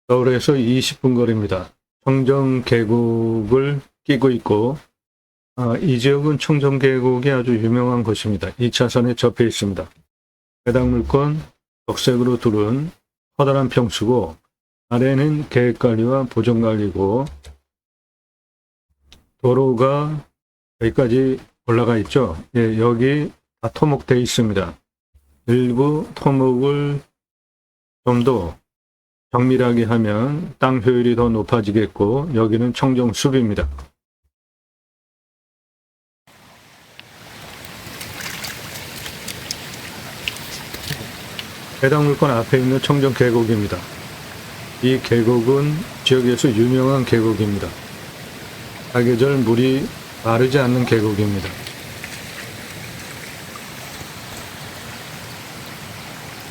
서울에서 20분 거리입니다. 청정 계곡을 끼고 있고 이 지역은 청정 계곡이 아주 유명한 곳입니다. 2차선에 접해 있습니다. 해당 물건 적색으로 두른 커다란 평수고 아래는 계획관리와 보존관리고 도로가 여기까지 올라가 있죠. 예, 여기 다 토목되어 있습니다. 일부 토목을 좀 더 정밀하게 하면 땅 효율이 더 높아지겠고 여기는 청정숲입니다. 해당 물건 앞에 있는 청정 계곡입니다. 이 계곡은 지역에서 유명한 계곡입니다. 사계절 물이 마르지 않는 계곡입니다.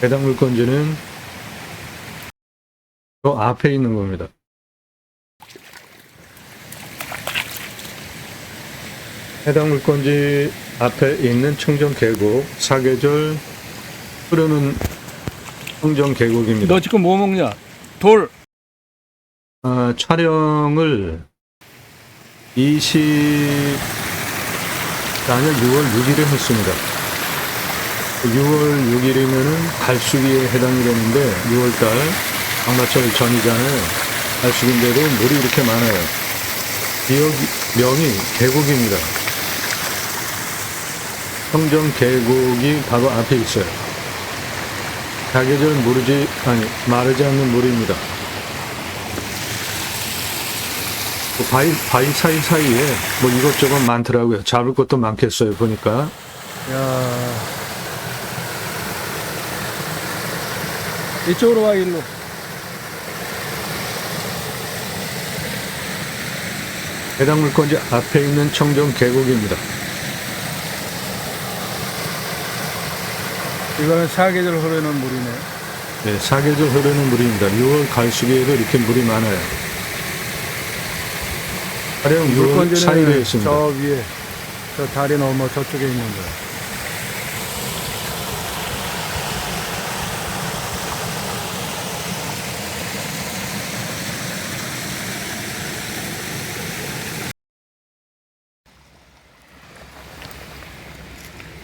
해당 물건지는 저 앞에 있는 겁니다. 해당 물건지 앞에 있는 청정 계곡, 사계절 흐르는 청정 계곡입니다. 너 지금 뭐 먹냐? 돌. 촬영을 24년 6월 6일에 했습니다. 6월 6일이면은 갈수기에 해당이 되는데 6월달 장마철 전이잖아요. 갈수기인데도 물이 이렇게 많아요. 지역 명이 계곡입니다. 청정 계곡이 바로 앞에 있어요. 사계절 마르지 않는 물입니다. 바위 사이사이에 뭐 이것저것 많더라고요. 잡을 것도 많겠어요, 보니까. 야. 이쪽으로 와, 일로. 해당 물건지 앞에 있는 청정 계곡입니다. 이거는 사계절 흐르는 물이네. 네, 사계절 흐르는 물입니다. 6월 갈수기에도 이렇게 물이 많아요. 가령 6월 사이에 있습니다. 저 위에, 저 다리 넘어 저쪽에 있는 거야.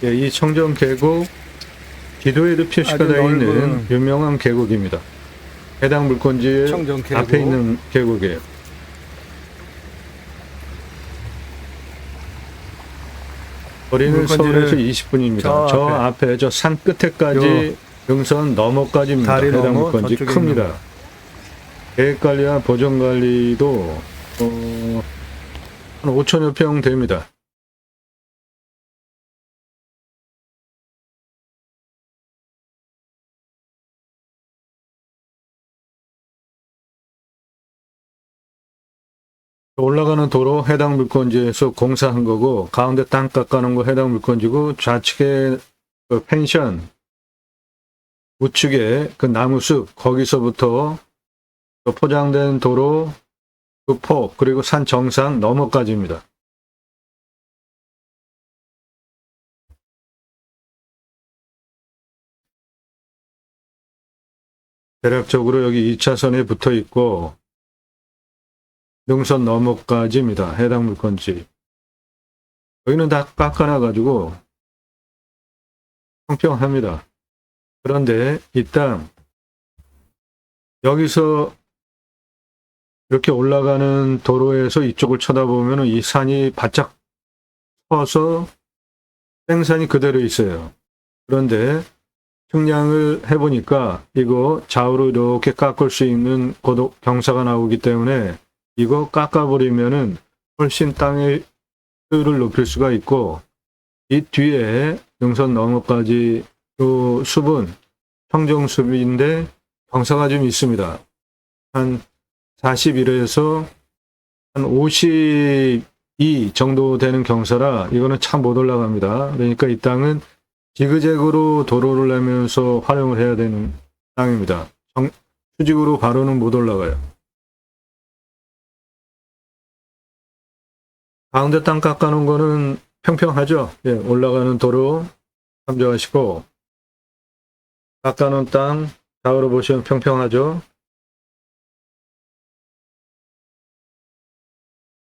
예, 이 청정 계곡 지도에도 표시가 아주 되어 있는 넓은 유명한 계곡입니다. 해당 물건지의 청정 계곡. 앞에 있는 계곡이에요. 거리는 물건지를 서울에서 20분입니다. 저 저 앞에 저 산 끝에까지 능선 너머까지입니다. 다리 해당 넘어 물건지 저쪽에 있는 큽니다. 계획관리와 보존관리도 한 5천여 평 됩니다. 올라가는 도로 해당 물건지에서 공사한 거고 가운데 땅 깎아놓은 거 해당 물건지고 좌측에 그 펜션 우측에 그 나무숲 거기서부터 그 포장된 도로 그 폭 그리고 산 정상 너머까지입니다. 대략적으로 여기 2차선에 붙어 있고 능선 너머까지입니다. 해당 물건지. 여기는 다 깎아놔가지고 평평합니다. 그런데 이 땅 여기서 이렇게 올라가는 도로에서 이쪽을 쳐다보면 이 산이 바짝 서서 생산이 그대로 있어요. 그런데 측량을 해보니까 이거 좌우로 이렇게 깎을 수 있는 경사가 나오기 때문에 이거 깎아버리면은 훨씬 땅의 효율을 높일 수가 있고 이 뒤에 능선 너머까지 요 숲은 청정숲인데 경사가 좀 있습니다. 한 41에서 한 52 정도 되는 경사라 이거는 참 못 올라갑니다. 그러니까 이 땅은 지그재그로 도로를 내면서 활용을 해야 되는 땅입니다. 수직으로 바로는 못 올라가요. 가운데 땅 깎아놓은 거는 평평하죠. 예, 올라가는 도로 참조하시고 깎아놓은 땅 좌우로 보시면 평평하죠.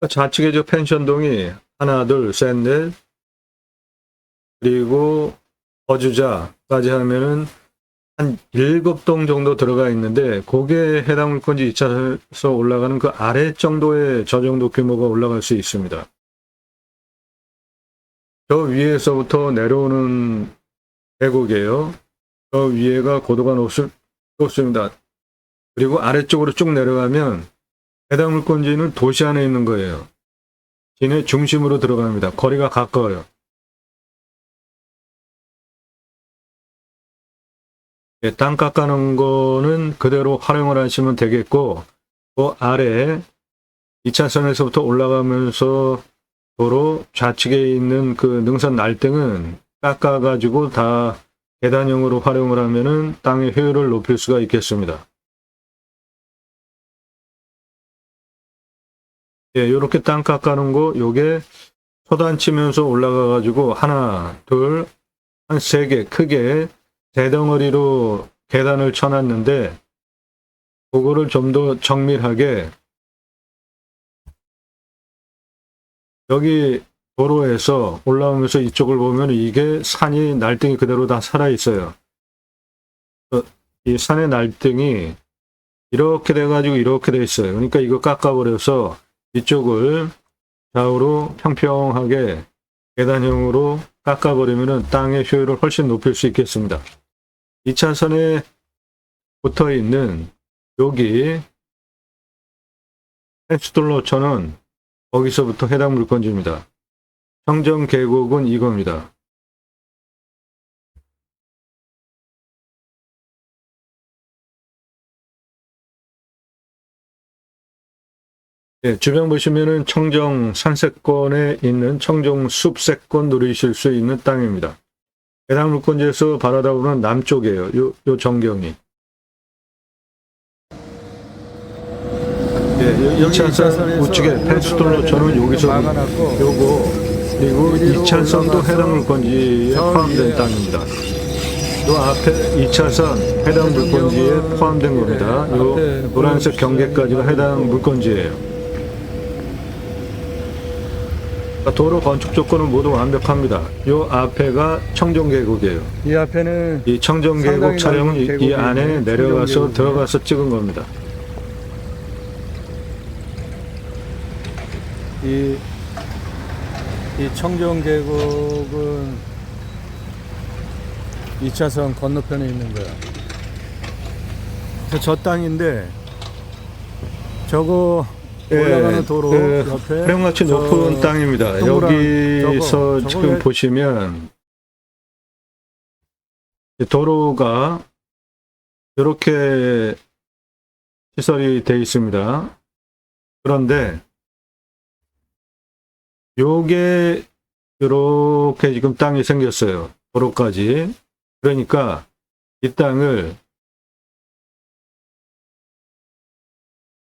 좌측에 저 펜션동이 하나, 둘, 셋, 넷, 그리고 거주자까지 하면은 한 7동 정도 들어가 있는데, 그게 해당 물건지 2차선에서 올라가는 그 아래 정도의 저 정도 규모가 올라갈 수 있습니다. 저 위에서부터 내려오는 계곡이에요. 저 위에가 고도가 높습니다. 그리고 아래쪽으로 쭉 내려가면 해당 물건지는 도시 안에 있는 거예요. 시내 중심으로 들어갑니다. 거리가 가까워요. 땅 깎아놓은 거는 그대로 활용을 하시면 되겠고, 그 아래 2차선에서부터 올라가면서 도로 좌측에 있는 그 능선 날등은 깎아가지고 다 계단형으로 활용을 하면은 땅의 효율을 높일 수가 있겠습니다. 예, 요렇게 땅 깎아놓은 거, 요게 초단 치면서 올라가가지고 하나, 둘, 한 3개 크게 대덩어리로 계단을 쳐놨는데, 그거를 좀 더 정밀하게 여기 도로에서 올라오면서 이쪽을 보면 이게 산이 날등이 그대로 다 살아있어요. 이 산의 날등이 이렇게 돼가지고 이렇게 돼 있어요. 그러니까 이거 깎아버려서 이쪽을 좌우로 평평하게 계단형으로 깎아버리면 땅의 효율을 훨씬 높일 수 있겠습니다. 2차선에 붙어 있는 여기 펜스톨로처는 거기서부터 해당 물건지입니다. 청정 계곡은 이겁니다. 네, 주변 보시면은 청정 산세권에 있는 청정 숲세권 누리실 수 있는 땅입니다. 해당 물건지에서 바라다보는 남쪽이에요. 요 전경이. 네, 2차선 우측에 펜스톨로처는 여기서 요거, 그리고 2차선도 해당 물건지에 포함된 땅입니다. 요 앞에 2차선 해당 물건지에 포함된 겁니다. 요 노란색 경계까지가 해당 물건지예요. 도로 건축 조건은 모두 완벽합니다. 요 앞에가 청정계곡이에요. 이 앞에는 이 청정계곡 상당히 촬영은 넓은 이 계곡이 안에 있네. 내려가서 청정계곡이네. 들어가서 찍은 겁니다. 이 청정 계곡은 2차선 건너편에 있는 거야. 저 땅인데 저거 올라가는 도로 옆에 활용같이 높은 땅입니다. 동그란 여기서 저거 지금 왜- 보시면 도로가 이렇게 시설이 되어 있습니다. 그런데 요게 이렇게 지금 땅이 생겼어요. 도로까지. 그러니까 이 땅을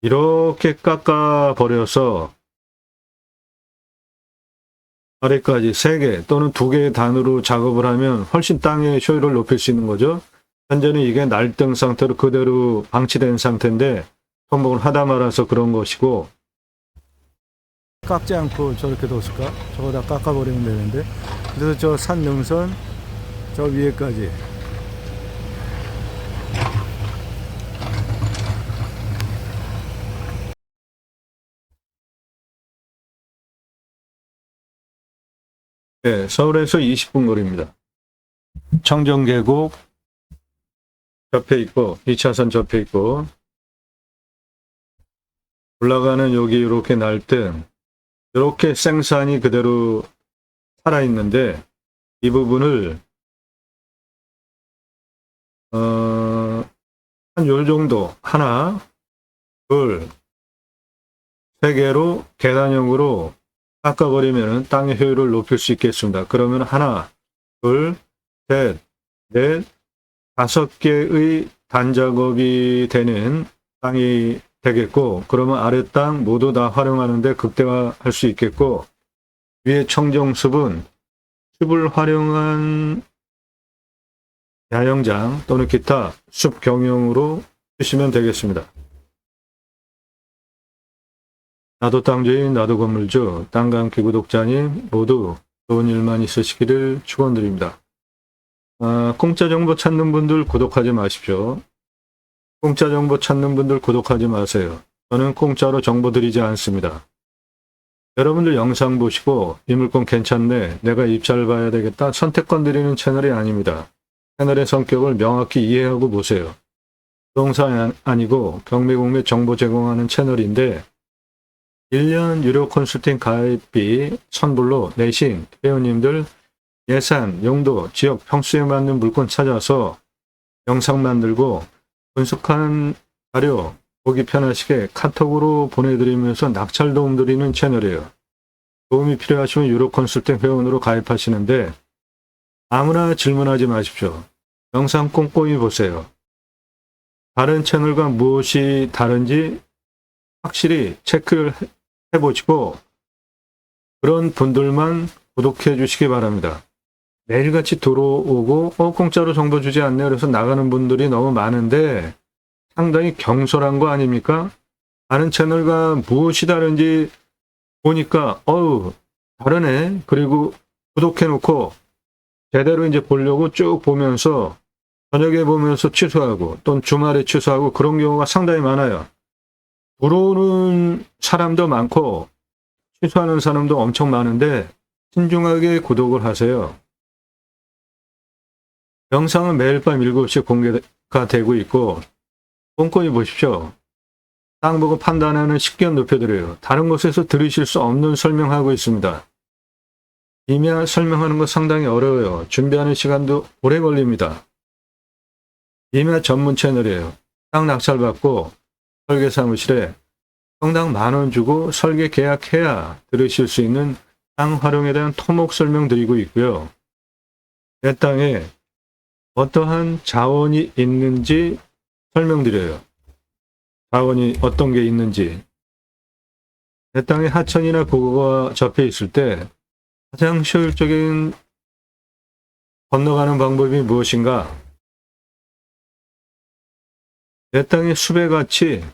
이렇게 깎아 버려서 아래까지 3개 또는 2개의 단으로 작업을 하면 훨씬 땅의 효율을 높일 수 있는 거죠. 현재는 이게 날등 상태로 그대로 방치된 상태인데 토목을 하다 말아서 그런 것이고, 깎지 않고 저렇게 뒀을까? 저거 다 깎아버리면 되는데. 그래서 저 산 능선 저 위에까지 네, 서울에서 20분 거리입니다. 청정계곡 옆에 있고 2차선 옆에 있고, 올라가는 여기 이렇게 날등 이렇게 생산이 그대로 살아있는데, 이 부분을 한 요 정도 하나, 둘, 3개로 계단형으로 깎아버리면 땅의 효율을 높일 수 있겠습니다. 그러면 하나, 둘, 셋, 넷, 5개의 단작업이 되는 땅이 되겠고, 그러면 아래 땅 모두 다 활용하는데 극대화할 수 있겠고, 위에 청정숲은 숲을 활용한 야영장 또는 기타 숲 경영으로 쓰시면 되겠습니다. 나도 땅주인, 나도 건물주, 땅과 함께 구독자님 모두 좋은 일만 있으시기를 축원드립니다. 공짜 정보 찾는 분들 구독하지 마십시오. 공짜 정보 찾는 분들 구독하지 마세요. 저는 공짜로 정보 드리지 않습니다. 여러분들 영상 보시고 이 물건 괜찮네, 내가 입찰 봐야 되겠다, 선택권 드리는 채널이 아닙니다. 채널의 성격을 명확히 이해하고 보세요. 부동산 아니고 경매공매 정보 제공하는 채널인데 1년 유료 컨설팅 가입비 선불로 내신 회원님들 예산, 용도, 지역, 평수에 맞는 물건 찾아서 영상 만들고 분석한 자료 보기 편하시게 카톡으로 보내드리면서 낙찰 도움 드리는 채널이에요. 도움이 필요하시면 유료 컨설팅 회원으로 가입하시는데 아무나 질문하지 마십시오. 영상 꼼꼼히 보세요. 다른 채널과 무엇이 다른지 확실히 체크를 해보시고 그런 분들만 구독해 주시기 바랍니다. 매일같이 들어오고 공짜로 정보 주지 않네 그래서 나가는 분들이 너무 많은데 상당히 경솔한 거 아닙니까? 다른 채널과 무엇이 다른지 보니까 다르네. 그리고 구독해 놓고 제대로 이제 보려고 쭉 보면서 저녁에 보면서 취소하고 또는 주말에 취소하고 그런 경우가 상당히 많아요. 들어오는 사람도 많고 취소하는 사람도 엄청 많은데 신중하게 구독을 하세요. 영상은 매일 밤 7시에 공개가 되고 있고 꼼꼼히 보십시오. 땅 보고 판단하는 식견 높여드려요. 다른 곳에서 들으실 수 없는 설명하고 있습니다. 이미 설명하는 거 상당히 어려워요. 준비하는 시간도 오래 걸립니다. 이미 전문 채널이에요. 땅 낙찰받고 설계사무실에 평당 10,000원 주고 설계 계약해야 들으실 수 있는 땅 활용에 대한 토목 설명 드리고 있고요. 내 땅에 어떠한 자원이 있는지 설명드려요. 자원이 어떤 게 있는지. 내 땅에 하천이나 고거가 접해 있을 때 가장 효율적인 건너가는 방법이 무엇인가? 내 땅에 숲에같이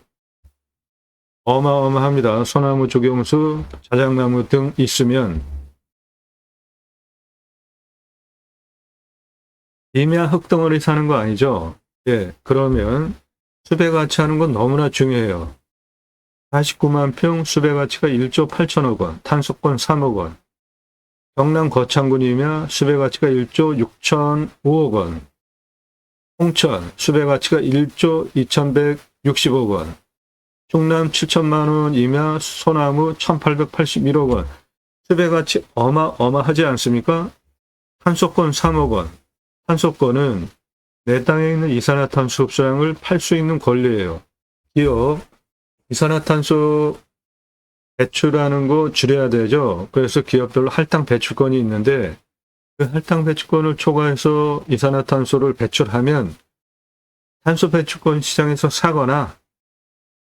어마어마합니다. 소나무, 조경수, 자작나무 등 있으면 임야 흙덩어리 사는 거 아니죠? 예, 그러면 숲에 같이 하는 건 너무나 중요해요. 49만 평 숲의 가치가 1조 8천억 원, 탄소권 3억 원. 경남 거창군이며 숲의 가치가 1조 6,005억 원. 홍천 숲의 가치가 1조 2,160억 원. 충남 7천만 원이며 소나무 1,881억 원. 숲의 가치 어마어마하지 않습니까? 탄소권 3억 원. 탄소권은 내 땅에 있는 이산화탄소 흡수량을 팔 수 있는 권리예요. 기업 이산화탄소 배출하는 거 줄여야 되죠. 그래서 기업별로 할당 배출권이 있는데 그 할당 배출권을 초과해서 이산화탄소를 배출하면 탄소 배출권 시장에서 사거나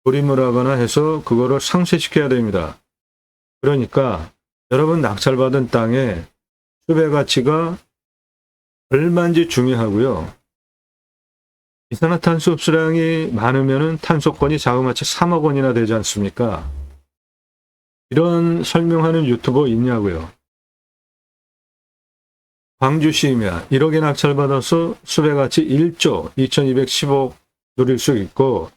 돌입을 하거나 해서 그거를 상쇄시켜야 됩니다. 그러니까 여러분 낙찰받은 땅에 숲의 가치가 얼마인지 중요하고요. 이산화탄소 흡수량이 많으면 탄소권이 자그마치 3억 원이나 되지 않습니까? 이런 설명하는 유튜버 있냐고요. 광주시이며 1억에 낙찰받아서 숲의 가치 1조 2210억 누릴 수 있고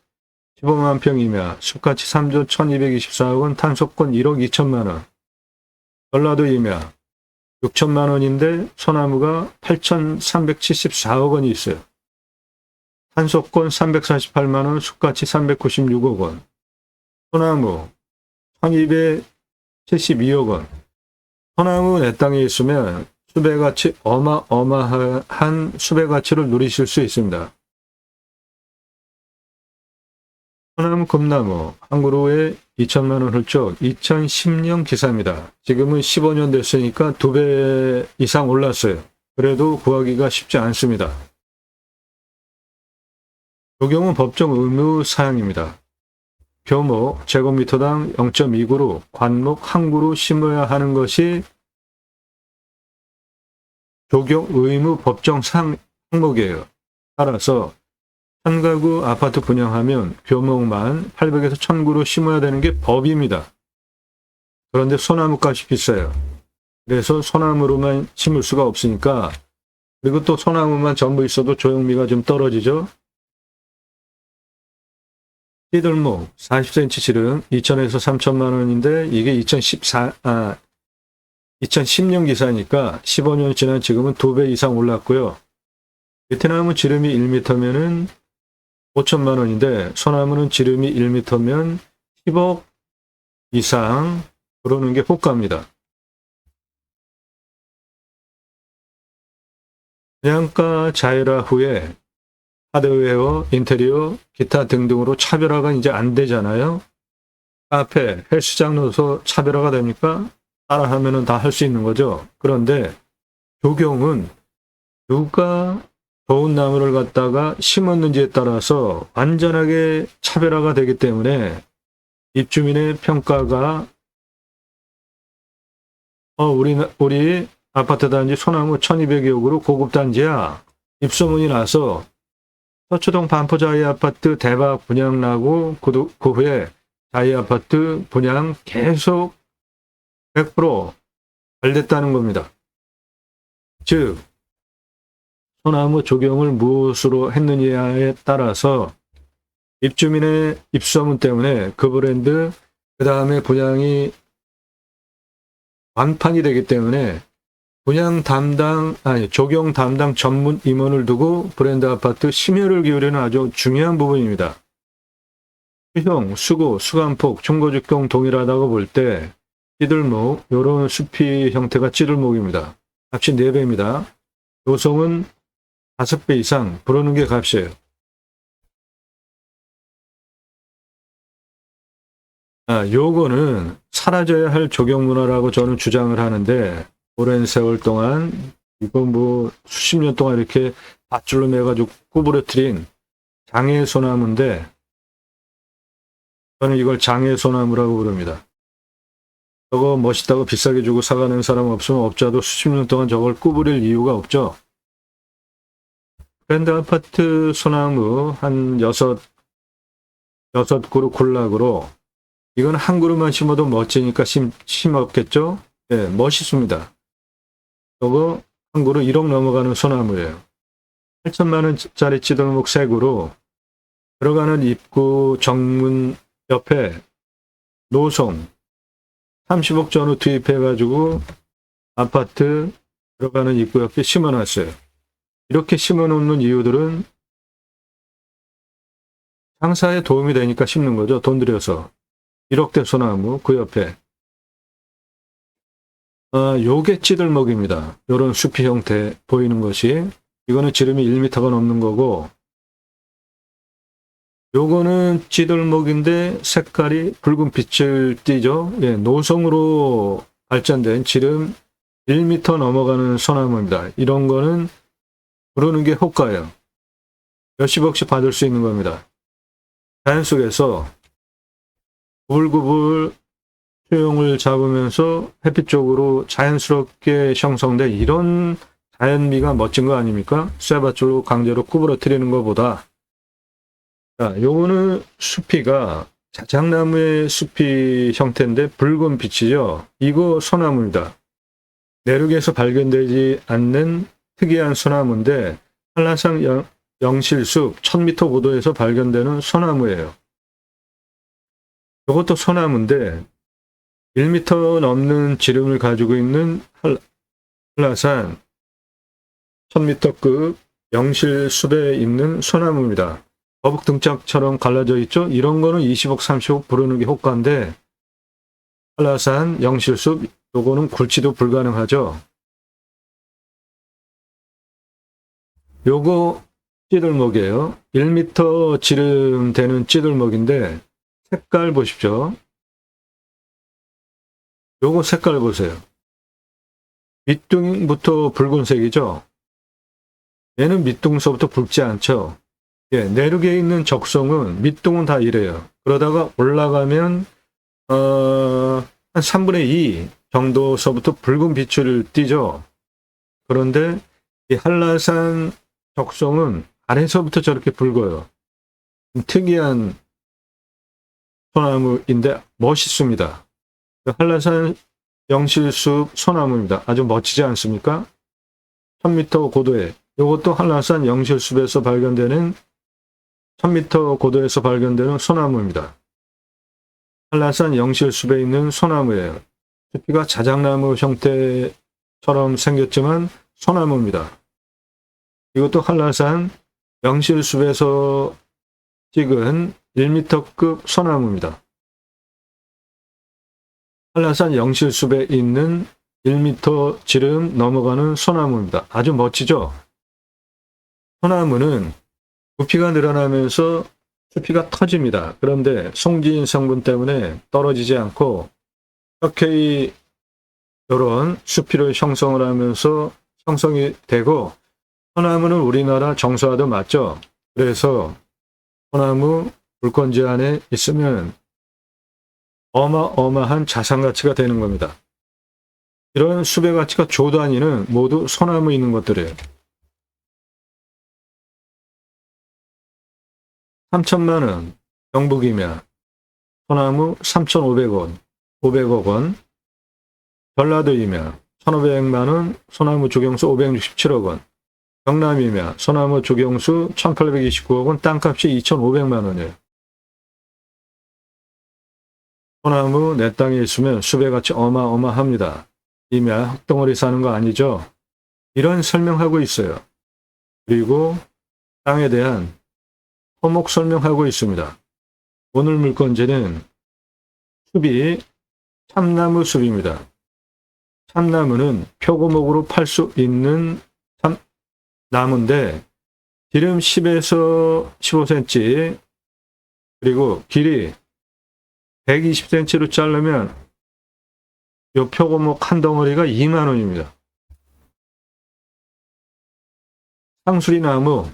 15만 평이며 숲가치 3조 1224억 원, 탄소권 1억 2천만 원. 전라도이며 6천만 원인데 소나무가 8,374억 원이 있어요. 탄소권 348만 원, 숲가치 396억 원. 소나무 1,272억 원. 소나무 내 땅에 있으면 숲의 가치 어마어마한 숲의 가치를 누리실 수 있습니다. 소나무, 금나무 한 그루에 2천만 원 훌쩍 2010년 기사입니다. 지금은 15년 됐으니까 2배 이상 올랐어요. 그래도 구하기가 쉽지 않습니다. 적용은 법정 의무 사항입니다. 교목 제곱미터당 0.2그루, 관목 한 그루 심어야 하는 것이 적용 의무 법정 항목이에요. 따라서 1000가구 아파트 분양하면 교목만 800에서 1000그루 심어야 되는 게 법입니다. 그런데 소나무 값이 비싸요. 그래서 소나무로만 심을 수가 없으니까, 그리고 또 소나무만 전부 있어도 조형미가 좀 떨어지죠. 찌들목 40cm 지름 2천에서 3천만 원인데 이게 2010년 기사니까 15년 지난 지금은 2배 이상 올랐고요. 베트남은 지름이 1m면은 5천만 원인데 소나무는 지름이 1m면 10억 이상 그러는 게 호가입니다. 분양가 자율화 후에 하드웨어, 인테리어, 기타 등등으로 차별화가 이제 안 되잖아요. 카페, 헬스장 넣어서 차별화가 됩니까? 따라하면은 다 할 수 있는 거죠. 그런데 조경은 누가 좋은 나무를 갖다가 심었는지에 따라서 완전하게 차별화가 되기 때문에 입주민의 평가가 우리 아파트 단지 소나무 1200여 그루 고급 단지야. 입소문이 나서 서초동 반포자이 아파트 대박 분양 나고 그 후에 자이 아파트 분양 계속 100%잘 됐다는 겁니다. 즉 소나무 조경을 무엇으로 했느냐에 따라서 입주민의 입소문 때문에 그 브랜드 그 다음에 분양이 완판이 되기 때문에 조경 담당 전문 임원을 두고 브랜드 아파트 심혈을 기울이는 아주 중요한 부분입니다. 수형, 수고, 수감폭, 총거주경 동일하다고 볼 때 찌들목, 요런 숲이 형태가 찌들목입니다. 값이 4배입니다. 요성은 5배 이상 부르는 게 값이에요. 요거는 사라져야 할 조경 문화라고 저는 주장을 하는데 오랜 세월 동안 이거 뭐 수십 년 동안 이렇게 밧줄로 매가지고 구부러뜨린 장애소나무인데 저는 이걸 장애소나무라고 부릅니다. 저거 멋있다고 비싸게 주고 사가는 사람 없으면 업자도 수십 년 동안 저걸 구부릴 이유가 없죠. 브랜드 아파트 소나무 한 6그루 군락으로 이건 한 그루만 심어도 멋지니까 심었겠죠? 네, 멋있습니다. 저거 한 그루 1억 넘어가는 소나무예요. 8천만 원짜리 찌들목 3그루 들어가는 입구 정문 옆에 노송 30억 전후 투입해가지고 아파트 들어가는 입구 옆에 심어놨어요. 이렇게 심어놓는 이유들은 장사에 도움이 되니까 심는 거죠. 돈 들여서. 1억대 소나무 그 옆에. 요게 찌들목입니다. 요런 숲이 형태 보이는 것이. 이거는 지름이 1m가 넘는 거고 요거는 찌들목인데 색깔이 붉은 빛을 띠죠. 예, 노성으로 발전된 지름 1m 넘어가는 소나무입니다. 이런 거는 부르는 게 호가예요. 몇십억씩 받을 수 있는 겁니다. 자연 속에서 구불구불 수용을 잡으면서 햇빛 쪽으로 자연스럽게 형성된 이런 자연미가 멋진 거 아닙니까? 쇠받줄로 강제로 구부러뜨리는 것보다. 자, 요거는 숲이가 자작나무의 숲이 형태인데 붉은 빛이죠. 이거 소나무입니다. 내륙에서 발견되지 않는 특이한 소나무인데 한라산 영실숲 1000m 고도에서 발견되는 소나무예요. 이것도 소나무인데 1m 넘는 지름을 가지고 있는 한라산 1000m급 영실숲에 있는 소나무입니다. 거북 등짝처럼 갈라져 있죠. 이런 거는 20억 30억 부르는 게 호가인데 한라산 영실숲 요거는 굴치도 불가능하죠. 요거 찌들목이에요. 1m 지름 되는 찌들목인데 색깔 보십시오. 요거 색깔 보세요. 밑둥부터 붉은색이죠. 얘는 밑둥서부터 붉지 않죠. 예, 내륙에 있는 적송은 밑둥은 다 이래요. 그러다가 올라가면 한 3분의 2 정도서부터 붉은 빛을 띠죠. 그런데 이 한라산 적송은 아래서부터 저렇게 붉어요. 특이한 소나무인데 멋있습니다. 한라산 영실숲 소나무입니다. 아주 멋지지 않습니까? 1000m 고도에. 이것도 한라산 영실숲에서 발견되는 1000m 고도에서 발견되는 소나무입니다. 한라산 영실숲에 있는 소나무예요. 숲이가 자작나무 형태처럼 생겼지만 소나무입니다. 이것도 한라산 영실숲에서 찍은 1m급 소나무입니다. 한라산 영실숲에 있는 1m 지름 넘어가는 소나무입니다. 아주 멋지죠? 소나무는 부피가 늘어나면서 숲이가 터집니다. 그런데 송지인 성분 때문에 떨어지지 않고 혁회의 이런 수피를 형성을 하면서 형성이 되고, 소나무는 우리나라 정서와도 맞죠? 그래서 소나무 물건지 안에 있으면 어마어마한 자산 가치가 되는 겁니다. 이런 숲의 가치가 조 단위는 모두 소나무 있는 것들이에요. 3천만 원 경북이면 소나무 3,500원, 500억 원. 전라도이면 1,500만 원, 소나무 조경수 567억 원. 경남이면 소나무 조경수 1,829억 원, 땅값이 2,500만 원이에요. 소나무 내 땅에 있으면 숲의 가치 어마어마합니다. 이면 흙덩어리 사는 거 아니죠? 이런 설명하고 있어요. 그리고 땅에 대한 토목 설명하고 있습니다. 오늘 물건지는 숲이 참나무 숲입니다. 참나무는 표고목으로 팔 수 있는 나무인데 지름 10에서 15cm 그리고 길이 120cm로 자르면 이 표고목 한 덩어리가 2만 원입니다. 상수리나무,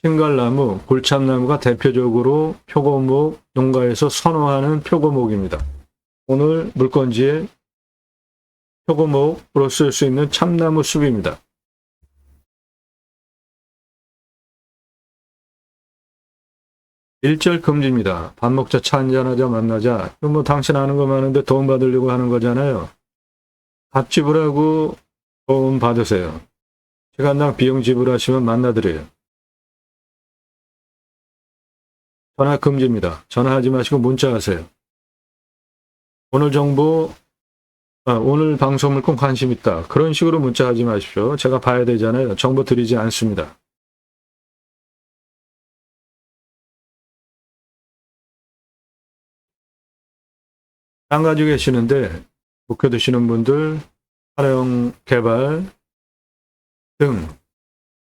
흰갈나무, 골참나무가 대표적으로 표고목 농가에서 선호하는 표고목입니다. 오늘 물건지에 표고목으로 쓸 수 있는 참나무 숲입니다. 일절 금지입니다. 밥 먹자, 차 한잔하자, 만나자. 이거 뭐 당신 아는 거 많은데 도움 받으려고 하는 거잖아요. 밥 지불하고 도움 받으세요. 시간당 비용 지불하시면 만나드려요. 전화 금지입니다. 전화하지 마시고 문자하세요. 오늘 정보, 오늘 방송 물건 관심 있다. 그런 식으로 문자하지 마십시오. 제가 봐야 되잖아요. 정보 드리지 않습니다. 땅 가지고 계시는데 목표 드시는 분들 활용 개발 등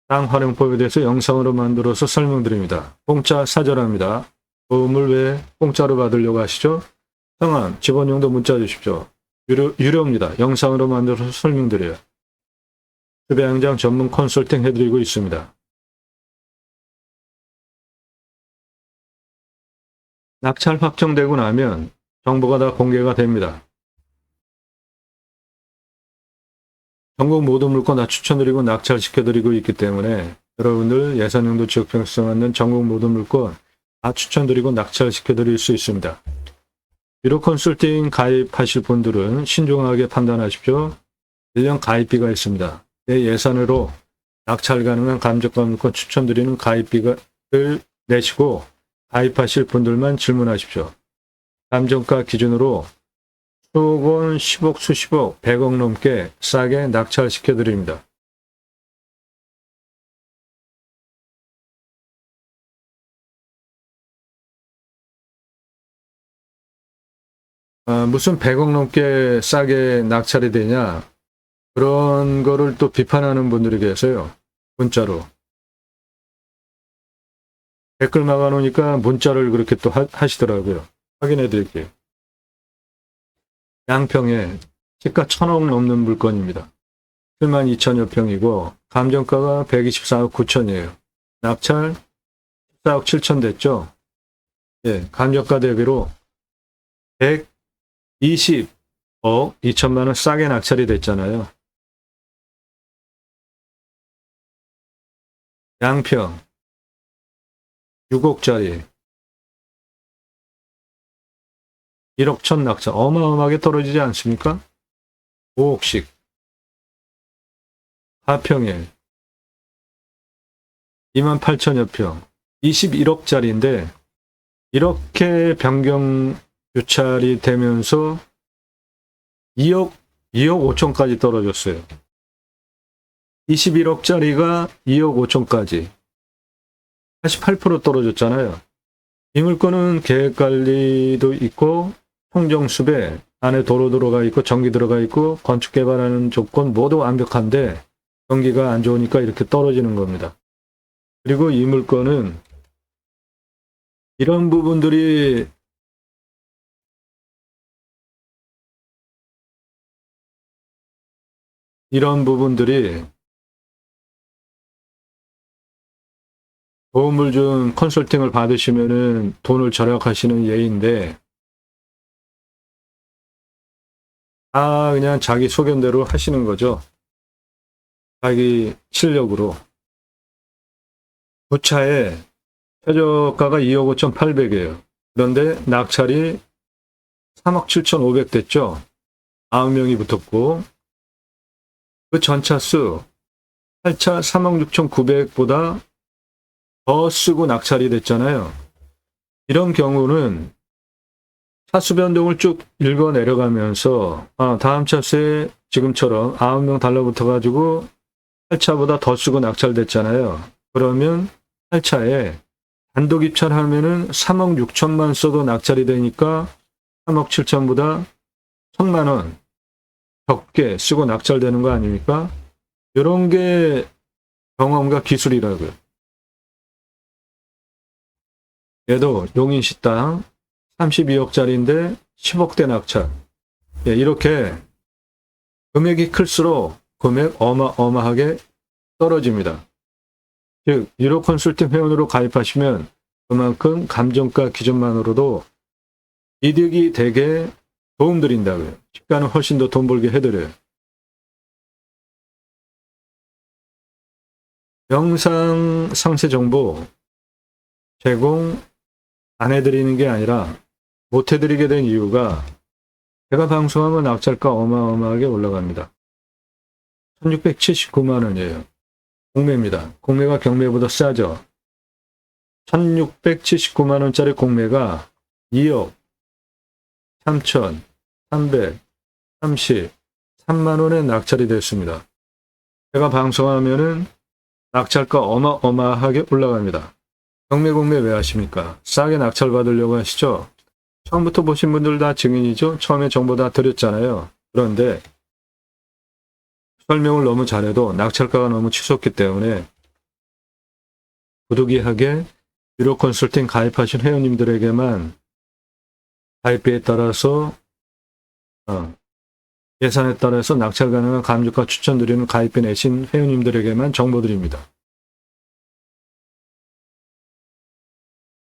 땅 활용법에 대해서 영상으로 만들어서 설명드립니다. 공짜 사절합니다. 도움을 왜 공짜로 받으려고 하시죠? 성함, 직원용도 문자 주십시오. 유료입니다. 영상으로 만들어서 설명드려요. 숲의 전문 컨설팅 해드리고 있습니다. 낙찰 확정되고 나면 정보가 다 공개가 됩니다. 전국 모든 물건 다 추천드리고 낙찰시켜드리고 있기 때문에 여러분들 예산용도 지역평수에 맞는 전국 모든 물건 다 추천드리고 낙찰시켜드릴 수 있습니다. 유료 컨설팅 가입하실 분들은 신중하게 판단하십시오. 1년 가입비가 있습니다. 내 예산으로 낙찰 가능한 감정가 물건 추천드리는 가입비를 내시고 가입하실 분들만 질문하십시오. 감정가 기준으로 수억 원, 10억, 수십억, 100억 넘게 싸게 낙찰시켜드립니다. 무슨 100억 넘게 싸게 낙찰이 되냐? 그런 거를 또 비판하는 분들이 계세요. 문자로. 댓글 막아놓으니까 문자를 그렇게 또 하시더라고요. 확인해 드릴게요. 양평에 시가 1,000억 넘는 물건입니다. 72,000여 평이고 감정가가 124억 9천이에요. 낙찰 14억 7천 됐죠? 예, 감정가 대비로 120억 2천만 원 싸게 낙찰이 됐잖아요. 양평 6억짜리 1억 천 낙찰. 어마어마하게 떨어지지 않습니까? 5억씩. 가평에 28,000여 평. 21억짜리인데 이렇게 변경 유찰이 되면서 2억 5천까지 떨어졌어요. 21억짜리가 2억 5천까지 88% 떨어졌잖아요. 이 물건은 계획관리도 있고 청정숲에 안에 도로 들어가 있고 전기 들어가 있고 건축 개발하는 조건 모두 완벽한데 경기가 안 좋으니까 이렇게 떨어지는 겁니다. 그리고 이 물건은 이런 부분들이 도움을 준 컨설팅을 받으시면은 돈을 절약하시는 예인데 다 그냥 자기 소견대로 하시는 거죠. 자기 실력으로. 부차에 최저가가 2억 5,800이에요. 그런데 낙찰이 3억 7,500 됐죠. 9명이 붙었고 그 전차수 8차 3억 6,900보다 더 쓰고 낙찰이 됐잖아요. 이런 경우는 차수 변동을 쭉 읽어 내려가면서 다음 차수에 지금처럼 9명 달라붙어가지고 8차보다 더 쓰고 낙찰됐잖아요. 그러면 8차에 단독 입찰하면은 3억 6천만 써도 낙찰이 되니까 3억 7천보다 1,000만 원 적게 쓰고 낙찰되는 거 아닙니까? 이런 게 경험과 기술이라고요. 얘도 용인식당 32억짜리인데 10억대 낙찰. 예, 이렇게 금액이 클수록 금액 어마어마하게 떨어집니다. 즉 유로 컨설팅 회원으로 가입하시면 그만큼 감정가 기준만으로도 이득이 되게 도움드린다고요. 시가는 훨씬 더 돈 벌게 해드려요. 영상 상세 정보 제공 안 해드리는 게 아니라 못 해드리게 된 이유가 제가 방송하면 낙찰가 어마어마하게 올라갑니다. 1,679만 원이에요. 공매입니다. 공매가 경매보다 싸죠. 1,679만 원짜리 공매가 2억 3,333만 원에 낙찰이 됐습니다. 제가 방송하면은 낙찰가 어마어마하게 올라갑니다. 경매 공매 왜 하십니까? 싸게 낙찰 받으려고 하시죠? 처음부터 보신 분들 다 증인이죠? 처음에 정보 다 드렸잖아요. 그런데 설명을 너무 잘해도 낙찰가가 너무 치솟기 때문에 부득이하게 유로 컨설팅 가입하신 회원님들에게만 가입비에 따라서 예산에 따라서 낙찰 가능한 감주가 추천드리는 가입비 내신 회원님들에게만 정보드립니다.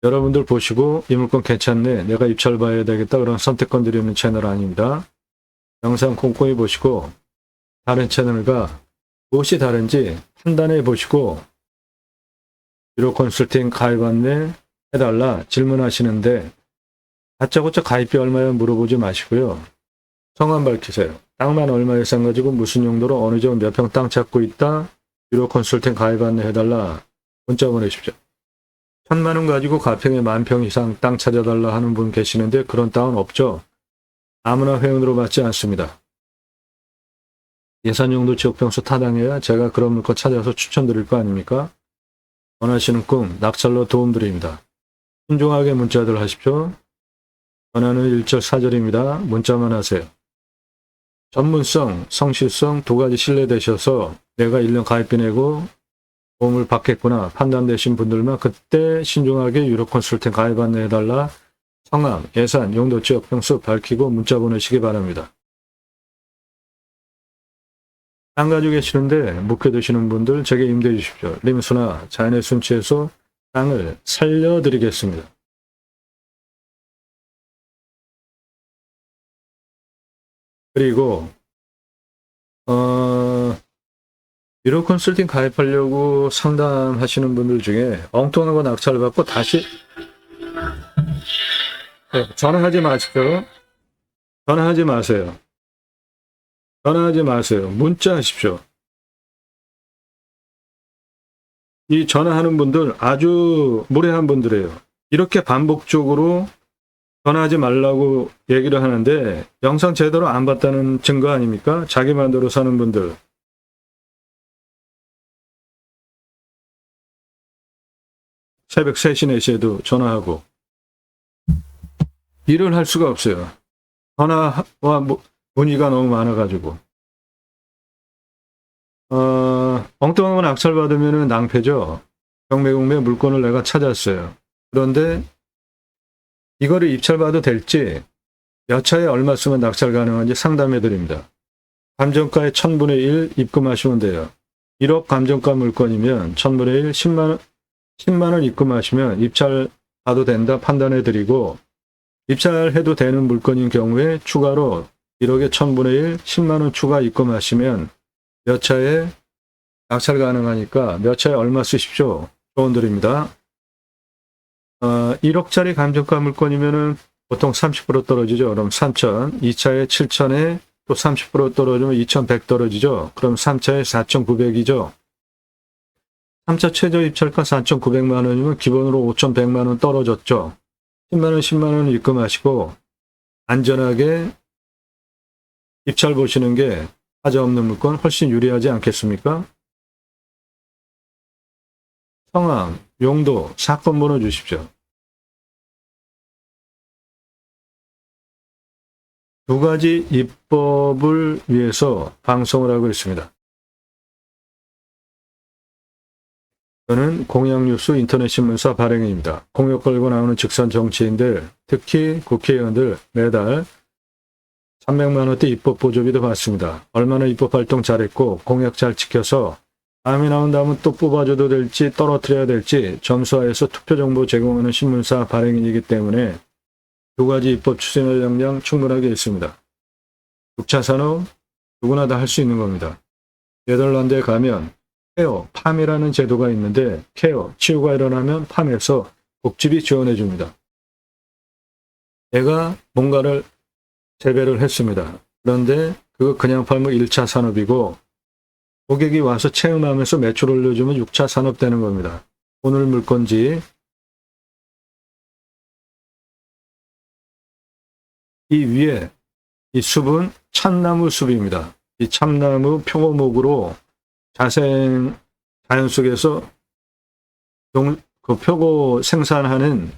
여러분들 보시고 이 물건 괜찮네, 내가 입찰 봐야 되겠다, 그런 선택권 드리는 채널 아닙니다. 영상 꼼꼼히 보시고 다른 채널과 무엇이 다른지 판단해 보시고 유로 컨설팅 가입 안내 해달라 질문하시는데 다짜고짜 가입비 얼마야 물어보지 마시고요. 성함 밝히세요. 땅만 얼마 예산 가지고 무슨 용도로 어느 지역 몇 평 땅 찾고 있다. 유로 컨설팅 가입 안내 해달라. 문자 보내십시오. 1,000만 원 가지고 가평에 10,000평 이상 땅 찾아달라 하는 분 계시는데 그런 땅은 없죠. 아무나 회원으로 받지 않습니다. 예산 용도 지역 평수 타당해야 제가 그런 물건 찾아서 추천드릴 거 아닙니까? 원하시는 꿈, 낙찰로 도움드립니다. 신중하게 문자들 하십시오. 전화는 1절4절입니다. 문자만 하세요. 전문성, 성실성 두 가지 신뢰되셔서 내가 1년 가입비 내고 도움을 받겠구나 판단되신 분들만 그때 신중하게 유로 컨설팅 가입 안내해달라. 성함, 예산, 용도, 지역, 평수 밝히고 문자 보내시기 바랍니다. 땅 가지고 계시는데 묵혀두시는 분들 제게 임대해 주십시오. 림수나 자연의 순치에서 땅을 살려드리겠습니다. 그리고 유로 컨설팅 가입하려고 상담하시는 분들 중에 엉뚱한 거 낙찰 받고 다시 전화하지 마십시오. 전화하지 마세요. 전화하지 마세요. 문자하십시오. 이 전화하는 분들 아주 무례한 분들이에요. 이렇게 반복적으로 전화하지 말라고 얘기를 하는데 영상 제대로 안 봤다는 증거 아닙니까? 자기 마음대로 사는 분들. 새벽 3시, 4시에도 전화하고 일을 할 수가 없어요. 전화와 문의가 너무 많아가지고. 엉뚱한 건 악찰받으면 낭패죠. 경매공매 물건을 내가 찾았어요. 그런데 이거를 입찰받아도 될지, 몇 차에 얼마 쓰면 낙찰 가능한지 상담해 드립니다. 감정가의 1000분의 1 입금하시면 돼요. 1억 감정가 물건이면 1000분의 1, 10만 원 입금하시면 입찰 봐도 된다 판단해 드리고, 입찰해도 되는 물건인 경우에 추가로 1억에 1000분의 1, 10만 원 추가 입금하시면 몇 차에 낙찰 가능하니까 몇 차에 얼마 쓰십시오. 조언 드립니다. 1억짜리 감정가 물건이면은 보통 30% 떨어지죠. 그럼 3천, 2차에 7천에 또 30% 떨어지면 2,100 떨어지죠. 그럼 3차에 4,900이죠. 3차 최저 입찰가 4,900만 원이면 기본으로 5,100만 원 떨어졌죠. 10만 원, 10만 원 입금하시고 안전하게 입찰 보시는 게 하자 없는 물건 훨씬 유리하지 않겠습니까? 성함, 용도, 사건 번호 주십시오. 두 가지 입법을 위해서 방송을 하고 있습니다. 저는 공약뉴스 인터넷신문사 발행인입니다. 공약 걸고 나오는 직선 정치인들, 특히 국회의원들 매달 300만 원대 입법 보조비도 받습니다. 얼마나 입법 활동 잘했고 공약 잘 지켜서 다음에 나온다면 또 뽑아줘도 될지 떨어뜨려야 될지 점수화해서 투표 정보 제공하는 신문사 발행인이기 때문에 두 가지 입법 추진할 역량 충분하게 있습니다. 6차 산업 누구나 다 할 수 있는 겁니다. 네덜란드에 가면 케어, 팜이라는 제도가 있는데 케어, 치유가 일어나면 팜에서 복지비 지원해 줍니다. 내가 뭔가를 재배를 했습니다. 그런데 그거 그냥 팔면 1차 산업이고 고객이 와서 체험하면서 매출 올려주면 6차 산업 되는 겁니다. 오늘 물건지 이 위에 이 숲은 참나무 숲입니다. 이 참나무 표고목으로 자생 자연 속에서 그 표고 생산하는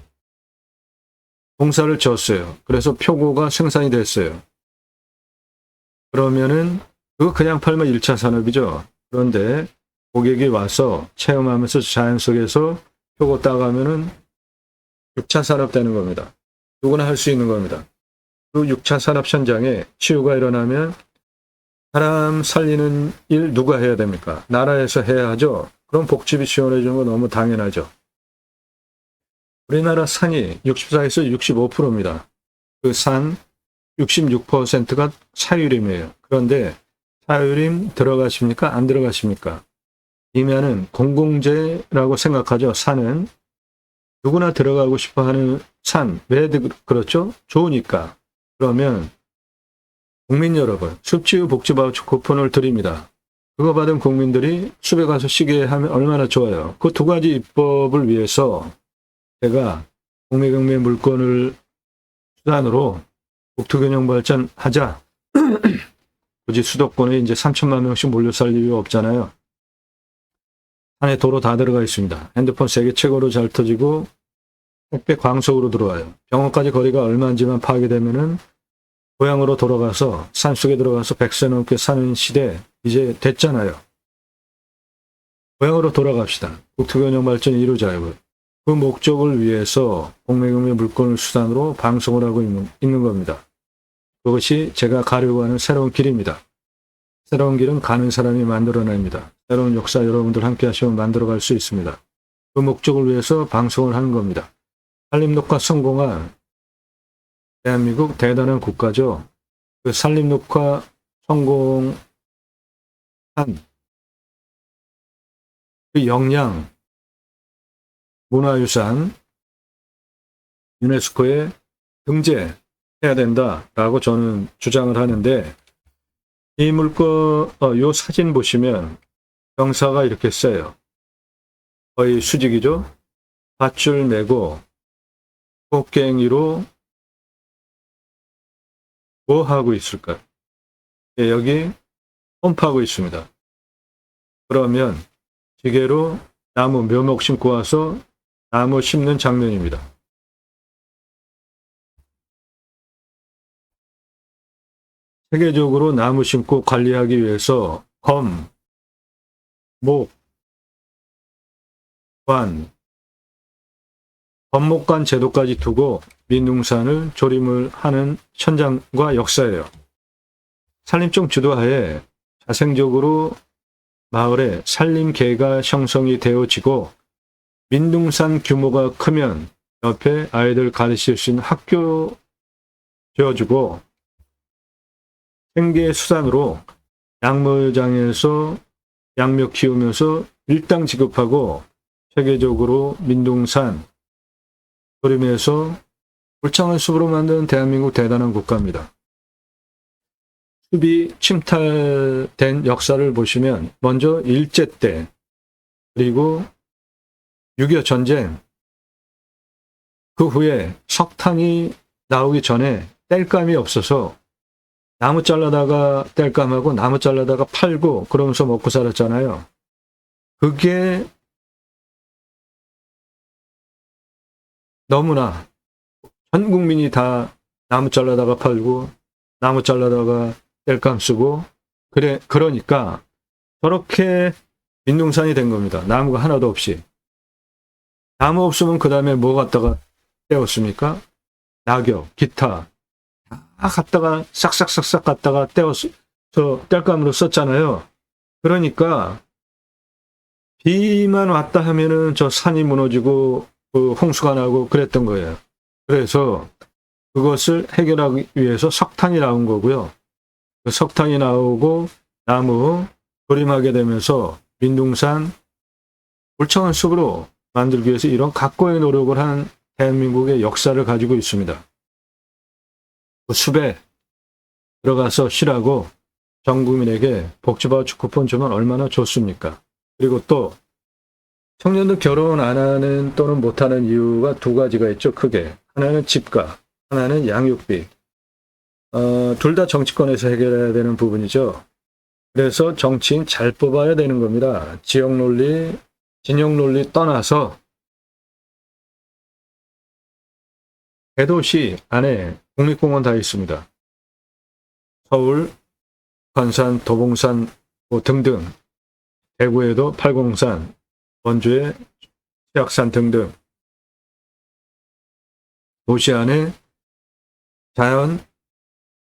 공사를 지었어요. 그래서 표고가 생산이 됐어요. 그러면은 그거 그냥 팔면 1차 산업이죠. 그런데 고객이 와서 체험하면서 자연 속에서 표고 따가면은 6차 산업 되는 겁니다. 누구나 할 수 있는 겁니다. 그 6차 산업 현장에 치유가 일어나면 사람 살리는 일 누가 해야 됩니까? 나라에서 해야 하죠. 그럼 복지비 지원해 주는 건 너무 당연하죠. 우리나라 산이 64에서 65%입니다. 그 산 66%가 사유림이에요. 그런데 사유림 들어가십니까? 안 들어가십니까? 이면은 공공재라고 생각하죠. 산은 누구나 들어가고 싶어하는 산. 왜 그렇죠? 좋으니까. 그러면 국민 여러분, 숲치유 복지바우처 쿠폰을 드립니다. 그거 받은 국민들이 숲에 가서 쉬게 하면 얼마나 좋아요. 그 두 가지 입법을 위해서 제가 공매경매 물건을 수단으로 국토균형 발전하자. 굳이 수도권에 이제 3천만 명씩 몰려 살 이유가 없잖아요. 안에 도로 다 들어가 있습니다. 핸드폰 세계 최고로 잘 터지고 택배 광속으로 들어와요. 병원까지 거리가 얼마인지만 파악이 되면은 고향으로 돌아가서 산속에 들어가서 100세 넘게 사는 시대 이제 됐잖아요. 고향으로 돌아갑시다. 국토균형 발전을 이루자요. 그 목적을 위해서 공매경매 물건을 수단으로 방송을 하고 있는 겁니다. 그것이 제가 가려고 하는 새로운 길입니다. 새로운 길은 가는 사람이 만들어냅니다. 새로운 역사 여러분들 함께 하시면 만들어갈 수 있습니다. 그 목적을 위해서 방송을 하는 겁니다. 산림녹화 성공한 대한민국 대단한 국가죠. 그 산림녹화 성공한 그 역량, 문화유산, 유네스코에 등재해야 해야 된다라고 저는 주장을 하는데, 이 물건, 요 사진 보시면 경사가 이렇게 세요. 거의 수직이죠? 밧줄 메고 곡괭이로 뭐 하고 있을까요? 예, 여기 펌프하고 있습니다. 그러면 기계로 나무 묘목 심고 와서 나무 심는 장면입니다. 세계적으로 나무 심고 관리하기 위해서 검, 목, 관, 법목관 제도까지 두고 민둥산을 조림을 하는 현장과 역사예요. 산림청 주도하에 자생적으로 마을에 산림계가 형성이 되어지고, 민둥산 규모가 크면 옆에 아이들 가르칠 수 있는 학교 지어주고, 생계 수단으로 약물장에서 양묘 키우면서 일당 지급하고, 세계적으로 민둥산 조림에서 울창한 숲으로 만든 대한민국 대단한 국가입니다. 숲이 침탈된 역사를 보시면 먼저 일제 때, 그리고 6.25 전쟁, 그 후에 석탄이 나오기 전에 땔감이 없어서 나무 잘라다가 땔감하고 나무 잘라다가 팔고 그러면서 먹고 살았잖아요. 그게 너무나 전 국민이 다 나무 잘라다가 팔고 나무 잘라다가 땔감 쓰고, 그러니까 저렇게 민둥산이 된 겁니다. 나무가 하나도 없이. 나무 없으면 그 다음에 뭐 갖다가 떼었습니까? 낙엽, 기타 다 갖다가 싹싹싹싹 갖다가 떼어서 땔감으로 썼잖아요. 그러니까 비만 왔다 하면은 저 산이 무너지고 그 홍수가 나고 그랬던 거예요. 그래서 그것을 해결하기 위해서 석탄이 나온 거고요. 그 석탄이 나오고 나무 조림하게 되면서 민둥산 울창한 숲으로 만들기 위해서 이런 각고의 노력을 한 대한민국의 역사를 가지고 있습니다. 그 숲에 들어가서 쉬라고 전 국민에게 복지바우처 쿠폰 주면 얼마나 좋습니까? 그리고 또 청년들 결혼 안 하는 또는 못하는 이유가 두 가지가 있죠, 크게. 하나는 집값, 하나는 양육비. 둘 다 정치권에서 해결해야 되는 부분이죠. 그래서 정치인 잘 뽑아야 되는 겁니다. 지역 논리, 진영 논리 떠나서 대도시 안에 국립공원 다 있습니다. 서울, 관산, 도봉산 뭐 등등, 대구에도 팔공산, 원주에 치악산 등등 도시 안에 자연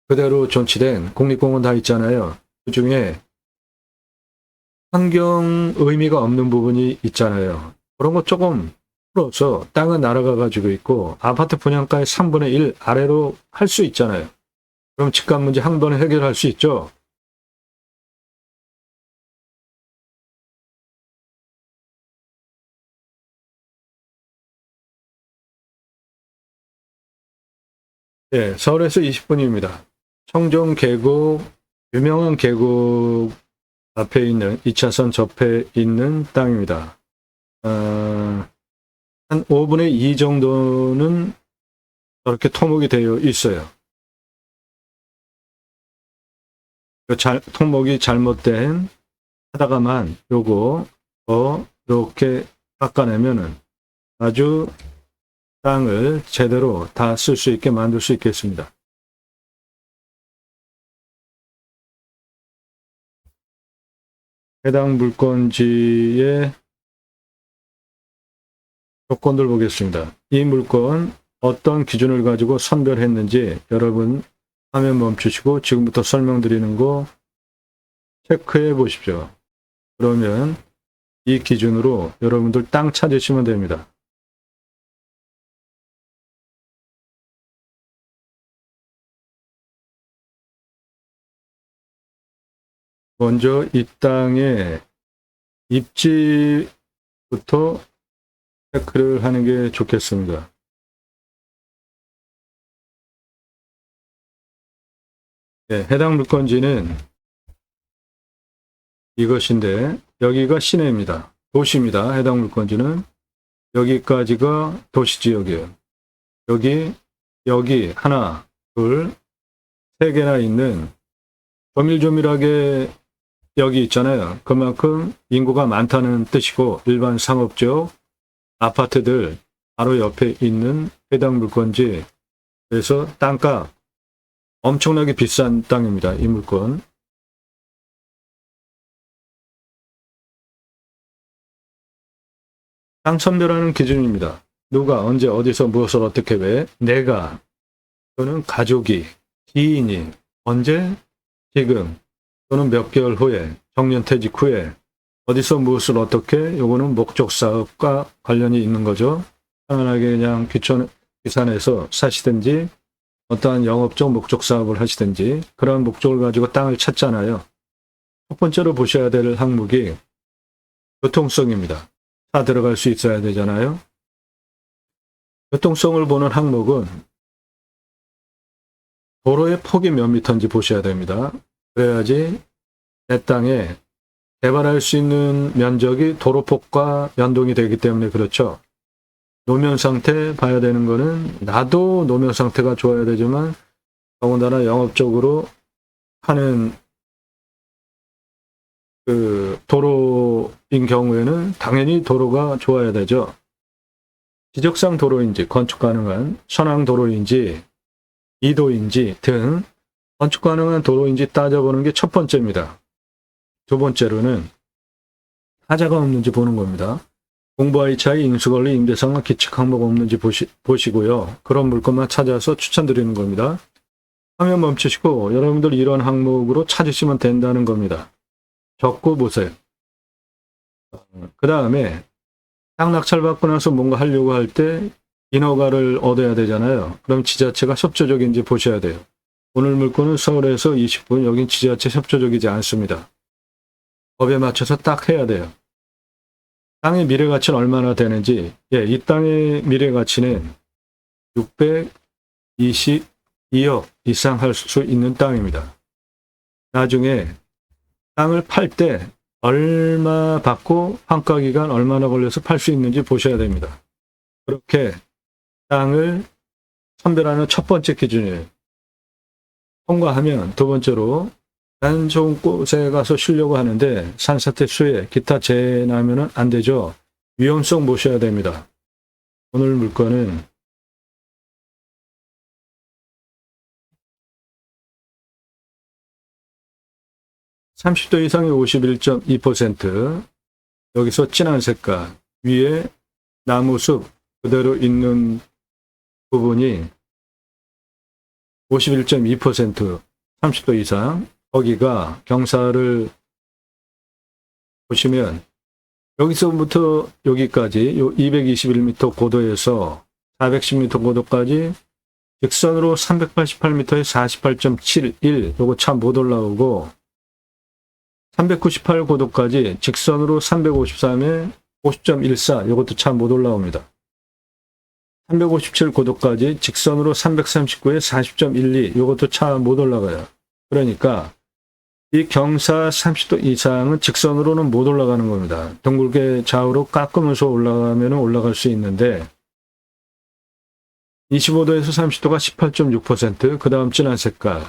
그대로 존치된 국립공원 다 있잖아요. 그 중에 환경 의미가 없는 부분이 있잖아요. 그런 거 조금 풀어서 땅은 날아가 가지고 있고 아파트 분양가의 3분의 1 아래로 할 수 있잖아요. 그럼 집값 문제 한 번에 해결할 수 있죠. 예, 서울에서 20분입니다. 청정 계곡, 유명한 계곡 앞에 있는 2차선 접해 있는 땅입니다. 한 5분의 2 정도는 저렇게 토목이 되어 있어요. 토목이 잘못된 하다가만 요거 이렇게 깎아내면은 아주 땅을 제대로 다 쓸 수 있게 만들 수 있겠습니다. 해당 물건지의 조건들 보겠습니다. 이 물건 어떤 기준을 가지고 선별했는지 여러분 화면 멈추시고 지금부터 설명드리는 거 체크해 보십시오. 그러면 이 기준으로 여러분들 땅 찾으시면 됩니다. 먼저 이 땅의 입지부터 체크를 하는 게 좋겠습니다. 해당 물건지는 이것인데 여기가 시내입니다. 도시입니다. 해당 물건지는 여기까지가 도시지역이에요. 여기 하나, 둘, 세 개나 있는 조밀조밀하게 여기 있잖아요. 그만큼 인구가 많다는 뜻이고 일반 상업적 아파트들 바로 옆에 있는 해당 물건지 그래서 땅값 엄청나게 비싼 땅입니다. 이 물건. 땅 선별하는 기준입니다. 누가 언제 어디서 무엇을 어떻게 왜 내가 또는 가족이 지인이 언제 지금 또는 몇 개월 후에 정년퇴직 후에 어디서 무엇을 어떻게 요거는 목적 사업과 관련이 있는 거죠. 편안하게 그냥 귀산해서 사시든지 어떠한 영업적 목적 사업을 하시든지 그러한 목적을 가지고 땅을 찾잖아요. 첫 번째로 보셔야 될 항목이 교통성입니다. 차 들어갈 수 있어야 되잖아요. 교통성을 보는 항목은 도로의 폭이 몇 미터인지 보셔야 됩니다. 그래야지 내 땅에 개발할 수 있는 면적이 도로폭과 연동이 되기 때문에 그렇죠. 노면 상태 봐야 되는 거는 나도 노면 상태가 좋아야 되지만 더군다나 영업적으로 하는 그 도로인 경우에는 당연히 도로가 좋아야 되죠. 지적상 도로인지 건축 가능한 선항 도로인지 이도인지 등 건축 가능한 도로인지 따져보는 게 첫 번째입니다. 두 번째로는 하자가 없는지 보는 겁니다. 공부와의 차이, 인수권리, 임대상과 기칙 항목 없는지 보시고요. 그런 물건만 찾아서 추천드리는 겁니다. 화면 멈추시고 여러분들 이런 항목으로 찾으시면 된다는 겁니다. 적고 보세요. 그 다음에 땅 낙찰받고 나서 뭔가 하려고 할 때 인허가를 얻어야 되잖아요. 그럼 지자체가 협조적인지 보셔야 돼요. 오늘 물건은 서울에서 20분, 여긴 지자체 협조적이지 않습니다. 법에 맞춰서 딱 해야 돼요. 땅의 미래가치는 얼마나 되는지, 이 땅의 미래가치는 622억 이상 할 수 있는 땅입니다. 나중에 땅을 팔 때 얼마 받고 환가기간 얼마나 걸려서 팔 수 있는지 보셔야 됩니다. 그렇게 땅을 선별하는 첫 번째 기준이에요. 통과하면 두 번째로 난 좋은 곳에 가서 쉬려고 하는데 산사태 수해 기타 재해 나면은 안 되죠. 위험성 보셔야 됩니다. 오늘 물건은 (30도) 이상의 51.2%, 여기서 진한 색깔 위에 나무숲 그대로 있는 부분이 51.2%, 30도 이상. 거기가 경사를 보시면 여기서부터 여기까지 요 221m 고도에서 410m 고도까지 직선으로 388m에 48.71, 요거 참 못 올라오고 398 고도까지 직선으로 353에 50.14, 요것도 참 못 올라옵니다. 357 고도까지 직선으로 339에 40.12, 요것도 참 못 올라가요. 그러니까 이 경사 30도 이상은 직선으로는 못 올라가는 겁니다. 둥글게 좌우로 깎으면서 올라가면 올라갈 수 있는데 25도에서 30도가 18.6%, 그 다음 진한 색깔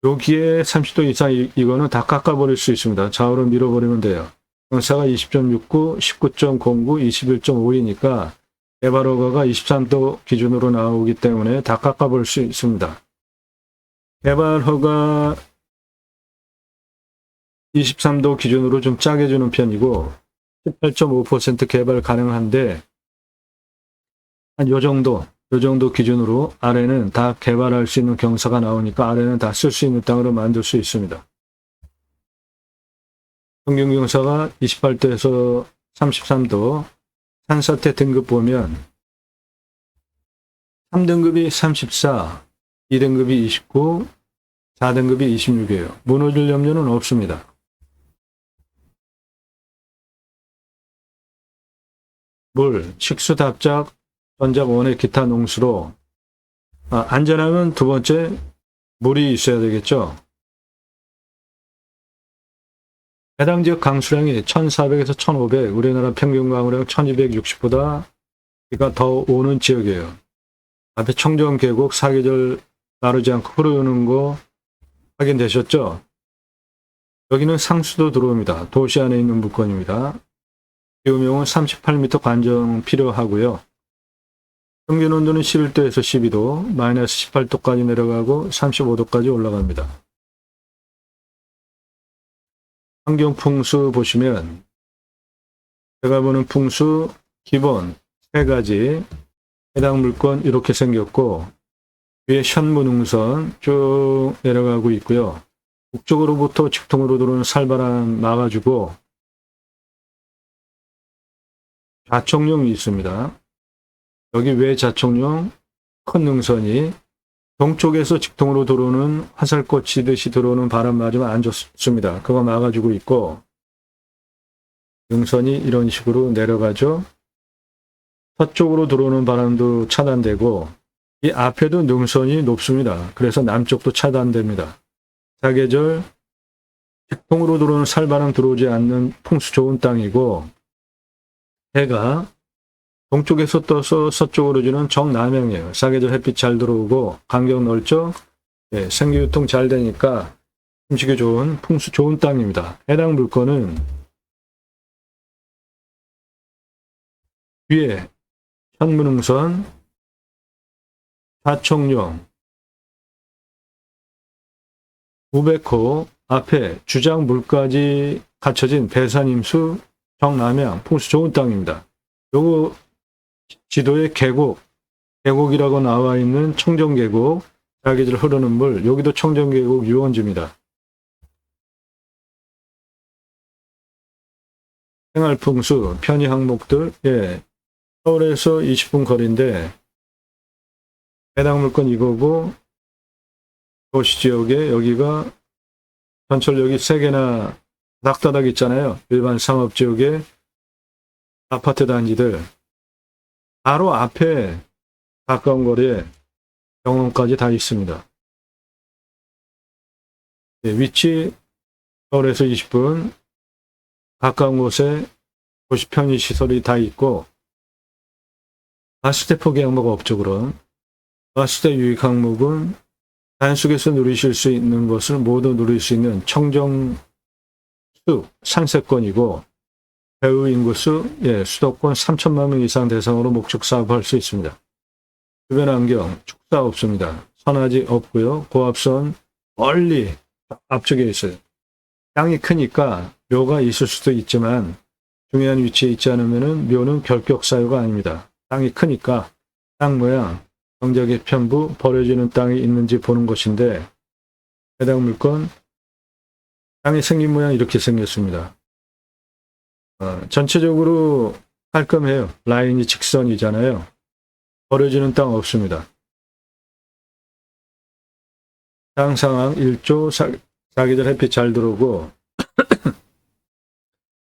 여기에 30도 이상 이거는 다 깎아버릴 수 있습니다. 좌우로 밀어버리면 돼요. 경사가 20.69, 19.09, 21.5이니까 개발허가가 23도 기준으로 나오기 때문에 다 깎아버릴 수 있습니다. 개발허가 23도 기준으로 좀 짜게 주는 편이고 18.5% 개발 가능한데 한 요 정도 기준으로 아래는 다 개발할 수 있는 경사가 나오니까 아래는 다 쓸 수 있는 땅으로 만들 수 있습니다. 평균 경사가 28도에서 33도, 산사태 등급 보면 3등급이 34, 2등급이 29, 4등급이 26이에요. 무너질 염려는 없습니다. 물, 식수, 답작, 전작, 원액, 기타 농수로 안전하면 두 번째 물이 있어야 되겠죠. 해당 지역 강수량이 1400에서 1500, 우리나라 평균 강우량 1260보다 비가 더 오는 지역이에요. 앞에 청정 계곡 사계절 나르지 않고 흐르는 거 확인되셨죠? 여기는 상수도 들어옵니다. 도시 안에 있는 물건입니다. 기후명은 38m 관정 필요하고요. 평균 온도는 11도에서 12도, 마이너스 18도까지 내려가고 35도까지 올라갑니다. 환경 풍수 보시면 제가 보는 풍수 기본 3가지 해당 물건 이렇게 생겼고 위에 현무능선 쭉 내려가고 있고요. 북쪽으로부터 직통으로 들어오는 살바람 막아주고 자청룡이 있습니다. 여기 외 자청룡 큰 능선이 동쪽에서 직통으로 들어오는 화살꽃 치듯이 들어오는 바람 맞으면 안 좋습니다. 그거 막아주고 있고 능선이 이런 식으로 내려가죠. 서쪽으로 들어오는 바람도 차단되고 이 앞에도 능선이 높습니다. 그래서 남쪽도 차단됩니다. 사계절 직통으로 들어오는 살바람 들어오지 않는 풍수 좋은 땅이고 해가 동쪽에서 떠서 서쪽으로 지는 정남향이에요. 사계절 햇빛 잘 들어오고 간격 넓죠? 예, 생기유통 잘 되니까 음식이 좋은 풍수 좋은 땅입니다. 해당 물건은 뒤에 현무능선, 자청룡, 우백호, 앞에 주장물까지 갖춰진 배산임수, 정남향, 풍수 좋은 땅입니다. 요거 지도에 계곡이라고 나와 있는 청정계곡, 사계절 흐르는 물, 여기도 청정계곡 유원지입니다. 생활풍수, 편의 항목들, 예, 서울에서 20분 거리인데 해당 물건 이거고 도시지역에 여기가 전철역이 3개나 낙다닥 있잖아요. 일반 상업지역에 아파트 단지들 바로 앞에 가까운 거리에 병원까지 다 있습니다. 네, 위치 서울에서 20분 가까운 곳에 도시 편의시설이 다 있고 가스대 포기 항목 없죠. 그럼 가스대 유익 항목은 자연 속에서 누리실 수 있는 것을 모두 누릴 수 있는 청정수 산세권이고 배후 인구수 수도권 3천만 명 이상 대상으로 목적 사업할 수 있습니다. 주변 환경 축사 없습니다. 선화지 없고요. 고압선 멀리 앞쪽에 있어요. 땅이 크니까 묘가 있을 수도 있지만 중요한 위치에 있지 않으면 묘는 결격 사유가 아닙니다. 땅이 크니까 땅 모양, 경작의 편부, 버려지는 땅이 있는지 보는 것인데 해당 물건 땅이 생긴 모양 이렇게 생겼습니다. 전체적으로 깔끔해요. 라인이 직선이잖아요. 버려지는 땅 없습니다. 땅 상황 1조, 사계절 햇빛 잘 들어오고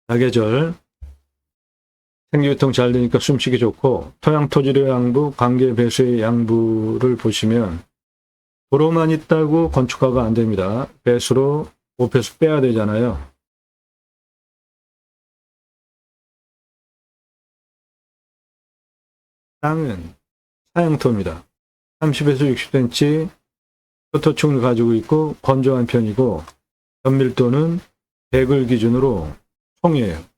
사계절 생기유통 잘 되니까 숨쉬기 좋고 토양 토지의 양부, 관계 배수의 양부를 보시면 도로만 있다고 건축화가 안 됩니다. 배수로 5배수 빼야 되잖아요. 땅은 사양토입니다. 30에서 60cm 토토층을 가지고 있고 건조한 편이고 연밀도는 100을 기준으로 총이에요.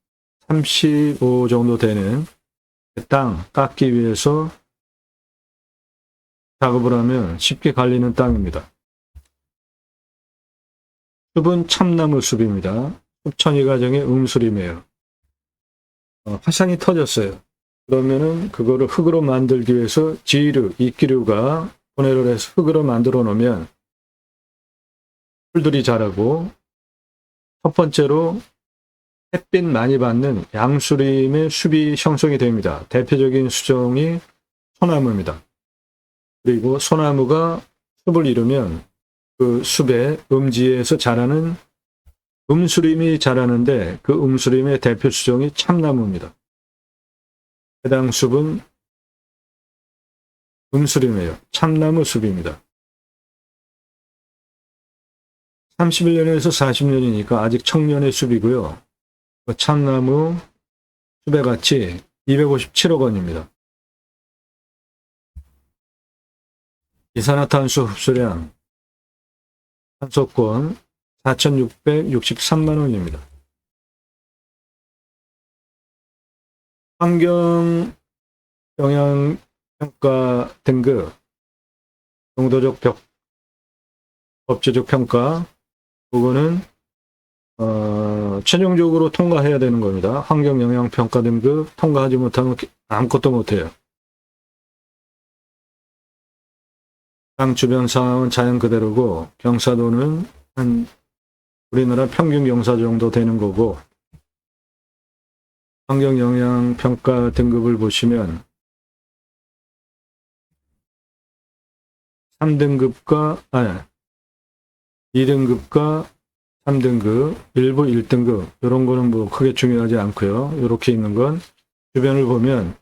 35 정도 되는 땅 깎기 위해서 작업을 하면 쉽게 갈리는 땅입니다. 숲은 참나무 숲입니다. 숲천이 가정의 음수림이에요. 화산이 터졌어요. 그러면은 그거를 흙으로 만들기 위해서 지류, 이끼류가 분해를 해서 흙으로 만들어 놓으면 풀들이 자라고 첫 번째로 햇빛 많이 받는 양수림의 숲이 형성이 됩니다. 대표적인 수종이 소나무입니다. 그리고 소나무가 숲을 이루면 그 숲의 음지에서 자라는 음수림이 자라는데 그 음수림의 대표 수종이 참나무입니다. 해당 숲은 음수림이에요. 참나무 숲입니다. 31년에서 40년이니까 아직 청년의 숲이고요. 참나무 숲의 가치 257억 원입니다. 이산화탄소 흡수량 탄소권 4,663만 원입니다. 환경 영향 평가 등급, 용도적 법제적 평가, 그거는 최종적으로 통과해야 되는 겁니다. 환경 영향 평가 등급 통과하지 못하면 아무것도 못해요. 땅 주변 상황은 자연 그대로고 경사도는 한 우리나라 평균 경사 정도 되는 거고, 환경 영향 평가 등급을 보시면 2등급과 3등급, 일부 1등급, 이런 거는 뭐 크게 중요하지 않고요. 이렇게 있는 건 주변을 보면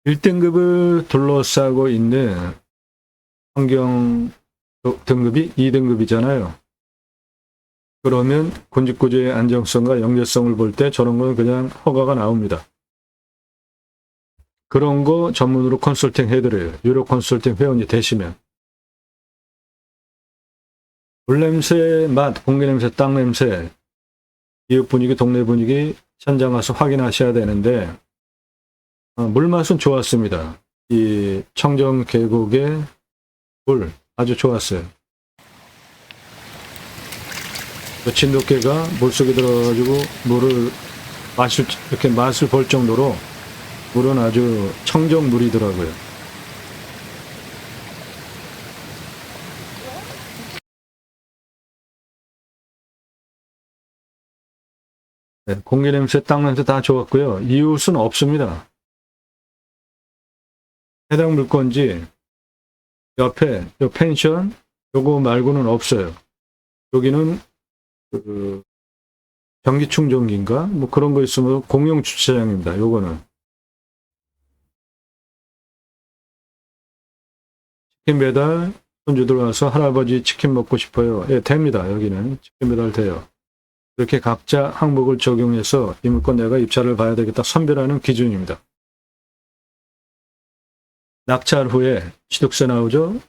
1등급을 둘러싸고 있는 환경 등급이 2등급이잖아요. 그러면 군집구조의 안정성과 연결성을 볼 때 저런 건 그냥 허가가 나옵니다. 그런 거 전문으로 컨설팅 해드려요. 유료 컨설팅 회원이 되시면. 물냄새, 맛, 공기냄새, 땅냄새, 이웃 분위기, 동네 분위기 현장 가서 확인하셔야 되는데 물맛은 좋았습니다. 이 청정 계곡의 물 아주 좋았어요. 진돗개가 물속에 들어가지고 이렇게 맛을 볼 정도로 물은 아주 청정 물이더라고요. 네, 공기 냄새, 땅 냄새 다 좋았고요. 이웃은 없습니다. 해당 물건지 옆에 요 펜션 요거 말고는 없어요. 여기는 전기 충전기인가 뭐 그런 거 있으면 공용 주차장입니다. 요거는 치킨 배달 손주들 와서 할아버지 치킨 먹고 싶어요. 예, 됩니다. 여기는 치킨 배달 돼요. 이렇게 각자 항목을 적용해서 이 물건 내가 입찰을 봐야 되겠다 선별하는 기준입니다. 낙찰 후에 취득세 나오죠.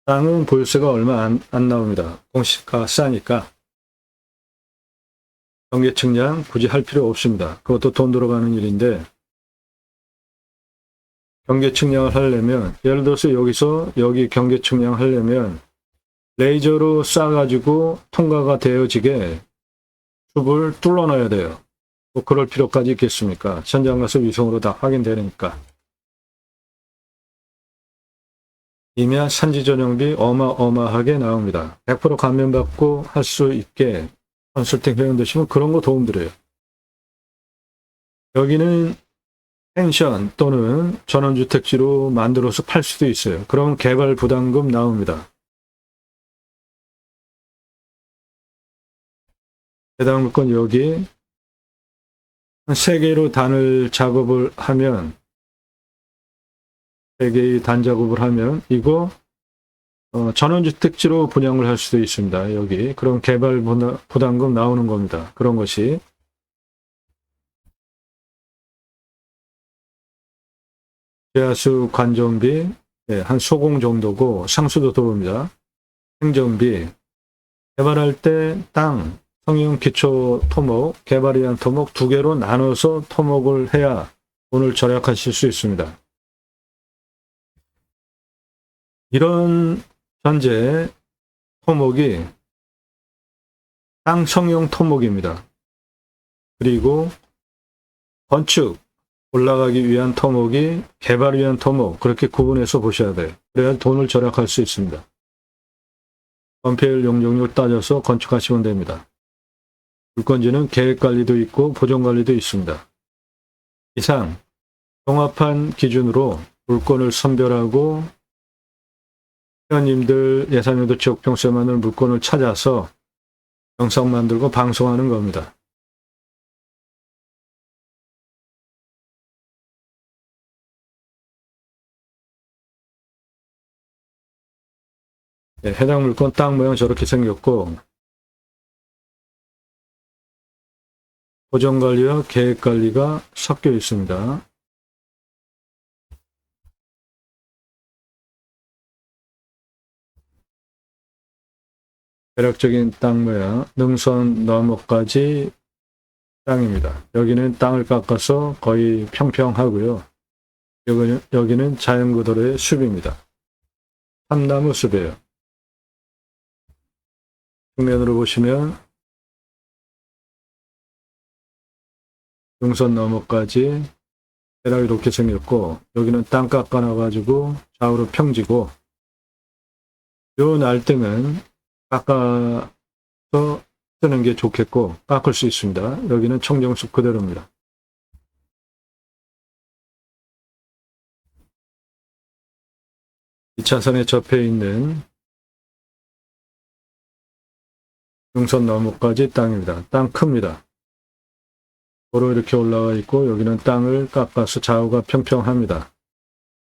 땅은 보유세가 얼마 안 나옵니다. 공시가 싸니까. 경계 측량 굳이 할 필요 없습니다. 그것도 돈 들어가는 일인데, 경계 측량을 하려면 예를 들어서 여기 경계 측량 하려면 레이저로 쏴가지고 통과가 되어지게 숲을 뚫어놔야 돼요. 뭐 그럴 필요까지 있겠습니까? 현장 가서 위성으로 다 확인되니까. 임야 산지 전용비 어마어마하게 나옵니다. 100% 감면받고 할 수 있게 컨설팅 회원 되시면 그런 거 도움드려요. 여기는 펜션 또는 전원주택지로 만들어서 팔 수도 있어요. 그럼 개발 부담금 나옵니다. 해당 물건 여기 3개로 단을 작업을 하면 3개의 단 작업을 하면 이거 전원주택지로 분양을 할 수도 있습니다. 여기 그럼 개발 부담금 나오는 겁니다. 그런 것이 제하수 관정비 한 소공 정도고 상수도 들어옵니다. 행정비 개발할 때 땅 성형 기초 토목 개발에 의한 토목 2개로 나눠서 토목을 해야 돈을 절약하실 수 있습니다. 이런 현재 토목이 땅 성형 토목입니다. 그리고 건축 올라가기 위한 토목이 개발을 위한 토목 그렇게 구분해서 보셔야 돼요. 그래야 돈을 절약할 수 있습니다. 건폐율 용적률 따져서 건축하시면 됩니다. 물건지는 계획관리도 있고 보존관리도 있습니다. 이상 종합한 기준으로 물건을 선별하고 회원님들 예산용도 지역평수에 맞는 물건을 찾아서 영상 만들고 방송하는 겁니다. 해당 물건 땅 모양 저렇게 생겼고 고정관리와 계획관리가 섞여 있습니다. 대략적인 땅 모양, 능선 너머까지 땅입니다. 여기는 땅을 깎아서 거의 평평하고요. 여기는 자연구도로의 숲입니다. 참나무 숲이에요. 정면으로 보시면 능선 너머까지 대략 이렇게 생겼고, 여기는 땅 깎아놔가지고 좌우로 평지고, 요 날등은 깎아서 쓰는 게 좋겠고 깎을 수 있습니다. 여기는 청정숲 그대로입니다. 이 차선에 접해 있는 능선 너머까지 땅입니다. 땅 큽니다. 도로 이렇게 올라와 있고 여기는 땅을 깎아서 좌우가 평평합니다.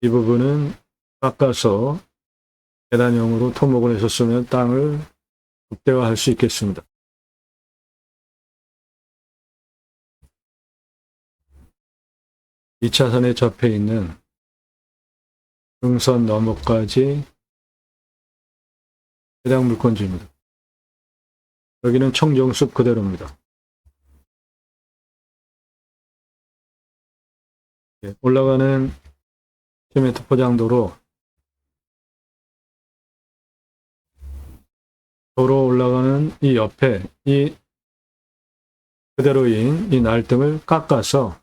이 부분은 깎아서 계단형으로 토목을 해서 쓰면 땅을 극대화할 수 있겠습니다. 이 차선에 접해 있는 능선 너머까지 해당 물건지입니다. 여기는 청정숲 그대로입니다. 올라가는 시멘트 포장도로, 도로 올라가는 이 옆에 이 그대로인 이 날등을 깎아서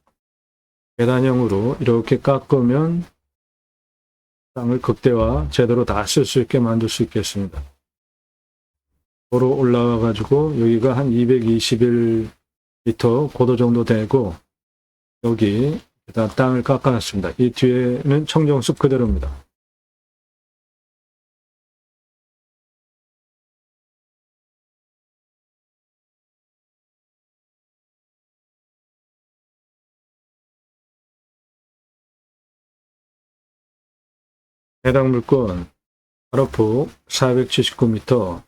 계단형으로 이렇게 깎으면 땅을 극대화 제대로 다 쓸 수 있게 만들 수 있겠습니다. 도로 올라와 가지고 여기가 한 221m 고도 정도 되고 여기 일단 땅을 깎아놨습니다. 이 뒤에는 청정숲 그대로입니다. 해당 물건 가로폭 479m,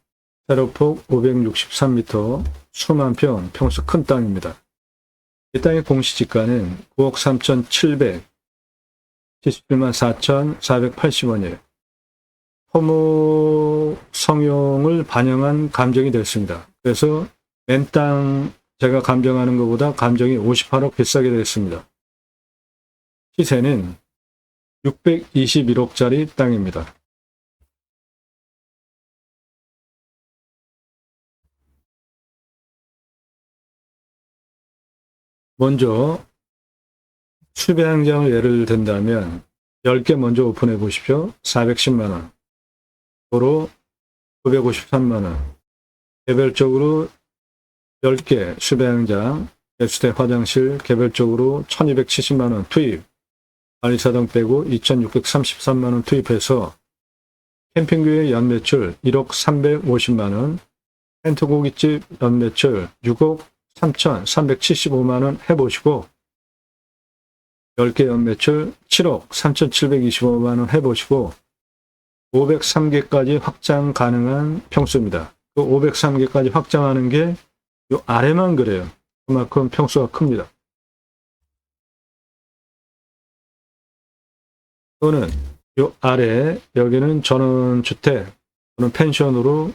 세로폭 563m, 수만 평, 평수 큰 땅입니다. 이 땅의 공시지가는 9억 3,777만 4,480원이에요. 토목 성용을 반영한 감정이 됐습니다. 그래서 맨 땅 제가 감정하는 것보다 감정이 58억 비싸게 됐습니다. 시세는 621억짜리 땅입니다. 먼저 수배양장을 예를 든다면 10개 먼저 오픈해 보십시오. 410만원, 도로 953만원, 개별적으로 10개 수배양장, 개수대 화장실 개별적으로 1270만원 투입, 관리사당 빼고 2633만원 투입해서 캠핑교의 연매출 1억 350만원, 텐트고깃집 연매출 6억 3,375만원 해보시고 10개 연매출 7억 3,725만원 해보시고 503개까지 확장 가능한 평수입니다. 그 503개까지 확장하는 게 요 아래만 그래요. 그만큼 평수가 큽니다. 또는 요 아래 여기는 전원주택 또는 펜션으로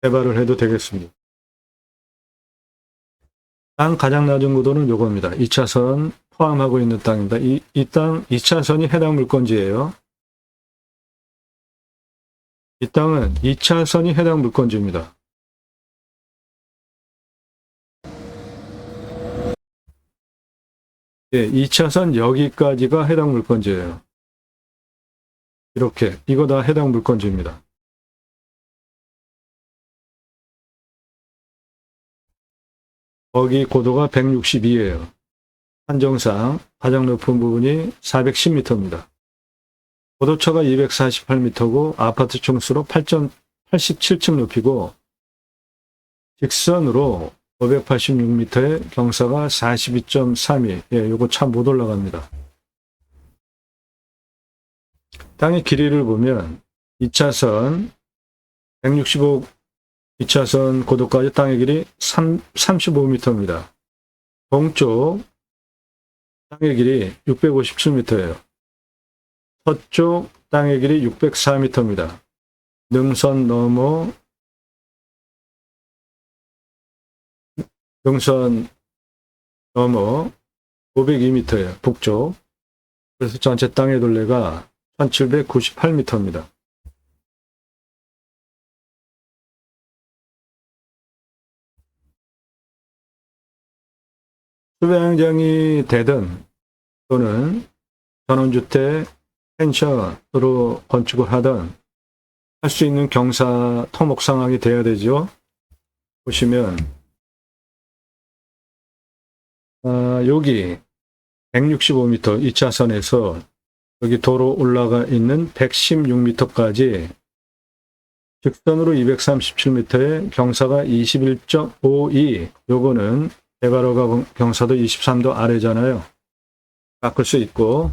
개발을 해도 되겠습니다. 땅 가장 낮은 고도는 요겁니다. 2차선 포함하고 있는 땅입니다. 이 땅 2차선이 해당 물건지예요. 이 땅은 2차선이 해당 물건지입니다. 예, 2차선 여기까지가 해당 물건지예요. 이렇게 이거 다 해당 물건지입니다. 거기 고도가 162예요. 한정상 가장 높은 부분이 410m입니다. 고도차가 248m고 아파트 층수로 87층 높이고 직선으로 586m의 경사가 42.32. 예, 요거 참 못 올라갑니다. 땅의 길이를 보면 2차선 165 2차선 고도까지 땅의 길이 35m입니다. 동쪽 땅의 길이 657m예요. 서쪽 땅의 길이 604m입니다. 능선 넘어 능선 넘어 502m예요. 북쪽. 그래서 전체 땅의 둘레가 1798m입니다. 수배양장이 되든 또는 전원주택, 펜션으로 건축을 하든 할 수 있는 경사 토목 상황이 돼야 되죠. 보시면 여기 165m 2차선에서 여기 도로 올라가 있는 116m까지 직선으로 237m에 경사가 21.52. 요거는 대가로가 경사도 23도 아래잖아요. 깎을 수 있고,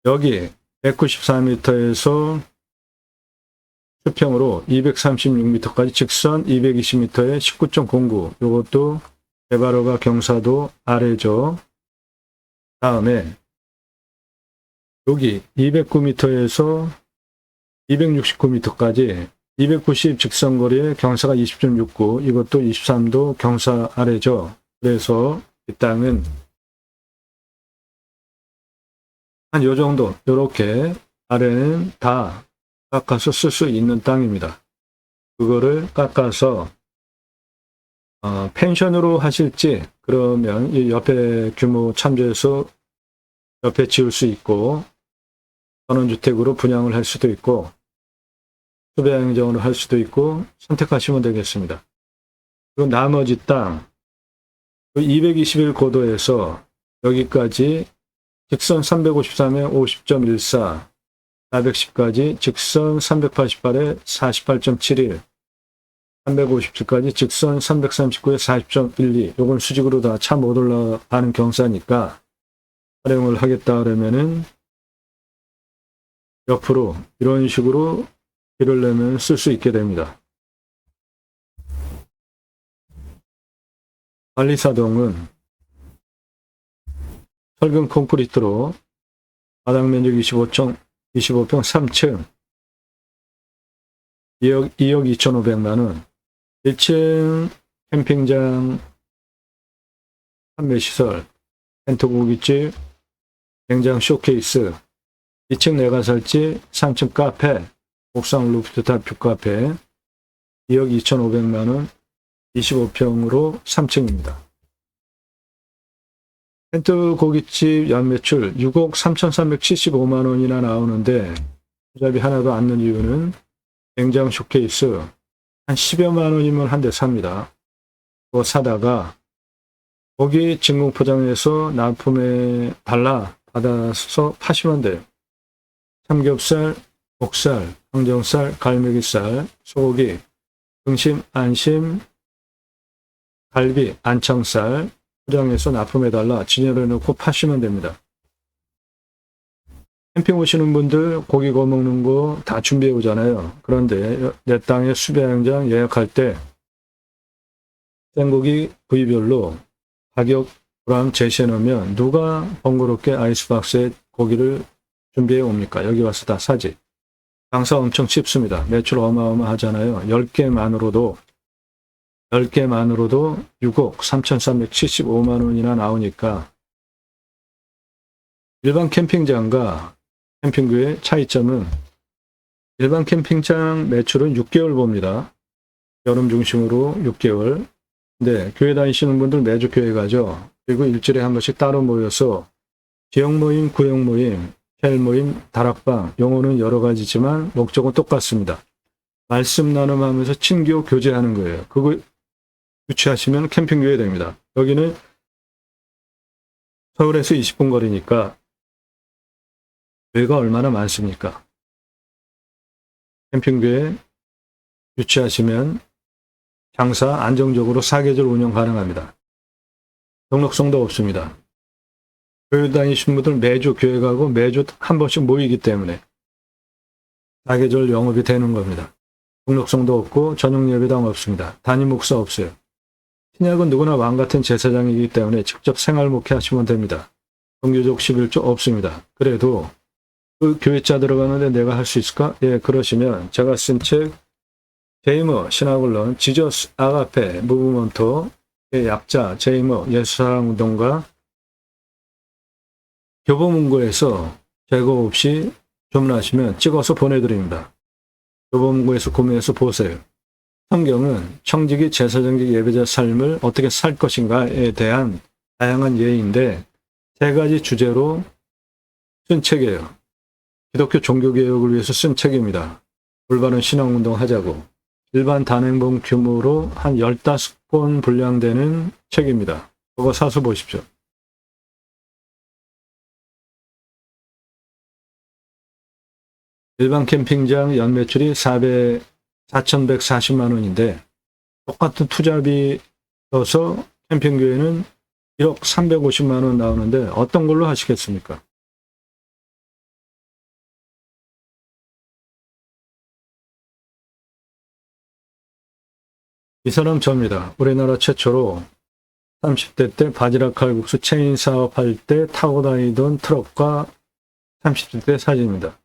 여기 194m에서 수평으로 236m까지 직선 220m에 19.09. 요것도 대가로가 경사도 아래죠. 다음에 여기 209m에서 269m까지 290 직선거리에 경사가 20.69. 이것도 23도 경사 아래죠. 그래서 이 땅은 한 요 정도, 요렇게 아래는 다 깎아서 쓸 수 있는 땅입니다. 그거를 깎아서 펜션으로 하실지, 그러면 이 옆에 규모 참조해서 옆에 지을 수 있고, 전원주택으로 분양을 할 수도 있고, 수배양정으로 할 수도 있고, 선택하시면 되겠습니다. 그리고 나머지 땅, 221 고도에서 여기까지 직선 353에 50.14, 410까지 직선 388에 48.71, 357까지 직선 339에 40.12. 요건 수직으로 다 차 못 올라가는 경사니까 활용을 하겠다 그러면은 옆으로 이런 식으로 길을 내면 쓸 수 있게 됩니다. 관리사동은 철근 콘크리트로 바닥 면적 25평 3층 2억 2,500만원 1층 캠핑장 판매시설 텐트 고깃집 냉장 쇼케이스 2층 내과살집 3층 카페 옥상 루프탑 뷰카페 2억 2,500만원 25평으로 3층입니다. 텐트 고깃집 연매출 6억 3,375만원이나 나오는데 투자비 하나도 안 넣은 이유는 냉장 쇼케이스 한 10여만원이면 한 대 삽니다. 그거 사다가 고기 진공 포장해서 납품에 받아서 파시면 돼요. 삼겹살, 목살, 항정살, 갈매기살, 소고기, 등심, 안심, 갈비, 안창살 포장해서 납품해달라 진열해 놓고 파시면 됩니다. 캠핑 오시는 분들 고기 구워 먹는 거 다 준비해 오잖아요. 그런데 내 땅에 수배양장 예약할 때 생고기 부위별로 가격랑 제시해 놓으면 누가 번거롭게 아이스박스에 고기를 준비해 옵니까? 여기 와서 다 사지. 장사 엄청 쉽습니다. 매출 어마어마하잖아요. 10개만으로도 6억 3,375만원이나 나오니까 일반 캠핑장과 캠핑교의 차이점은 일반 캠핑장 매출은 6개월 봅니다. 여름 중심으로 6개월. 근데 교회 다니시는 분들 매주 교회 가죠. 그리고 일주일에 한 번씩 따로 모여서 지역 모임, 구역 모임, 헬 모임, 다락방, 용어는 여러 가지지만 목적은 똑같습니다. 말씀 나눔하면서 친교 교제하는 거예요. 그거 유치하시면 캠핑교회 됩니다. 여기는 서울에서 20분 거리니까 교회가 얼마나 많습니까? 캠핑교회 유치하시면 장사 안정적으로 사계절 운영 가능합니다. 등록성도 없습니다. 교회 다니시는 분들 매주 교회 가고 매주 한 번씩 모이기 때문에 사계절 영업이 되는 겁니다. 등록성도 없고 전용 예배당 없습니다. 담임 목사 없어요. 신약은 누구나 왕 같은 제사장이기 때문에 직접 생활 목회하시면 됩니다. 정규적 11조 없습니다. 그래도 그 교회자 들어가는데 내가 할 수 있을까? 예, 그러시면 제가 쓴 책 제이머 신학을론 지저스 아가페 무브먼토의 약자 제이머 예수사랑운동가 교보문고에서 재고 없이 주문하시면 찍어서 보내드립니다. 교보문고에서 구매해서 보세요. 성경은 청지기 제사장직 예배자 삶을 어떻게 살 것인가에 대한 다양한 예인데 3가지 주제로 쓴 책이에요. 기독교 종교개혁을 위해서 쓴 책입니다. 올바른 신앙운동 하자고. 일반 단행본 규모로 한 15권 분량되는 책입니다. 그거 사서 보십시오. 일반 캠핑장 연매출이 4,140만 원인데 똑같은 투자비 넣어서 캠핑교회는 1억 350만 원 나오는데 어떤 걸로 하시겠습니까? 이 사람 저입니다. 우리나라 최초로 30대 때 바지락 칼국수 체인 사업할 때 타고 다니던 트럭과 30대 때 사진입니다.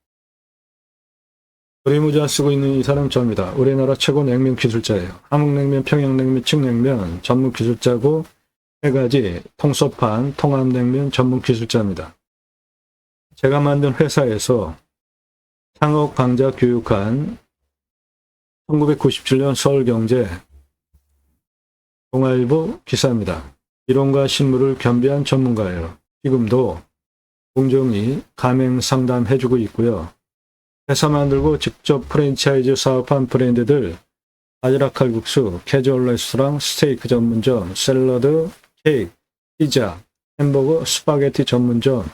조리모자 쓰고 있는 이 사람 저입니다. 우리나라 최고 냉면 기술자예요. 함흥냉면, 평양냉면, 칡냉면 전문 기술자고 3가지 통소판, 통합냉면 전문 기술자입니다. 제가 만든 회사에서 창업 강좌 교육한 1997년 서울경제 동아일보 기사입니다. 이론과 실무를 겸비한 전문가예요. 지금도 공정히 가맹 상담해주고 있고요. 회사 만들고 직접 프랜차이즈 사업한 브랜드들 바지락 칼국수, 캐주얼 레스토랑, 스테이크 전문점, 샐러드, 케이크, 피자, 햄버거, 스파게티 전문점,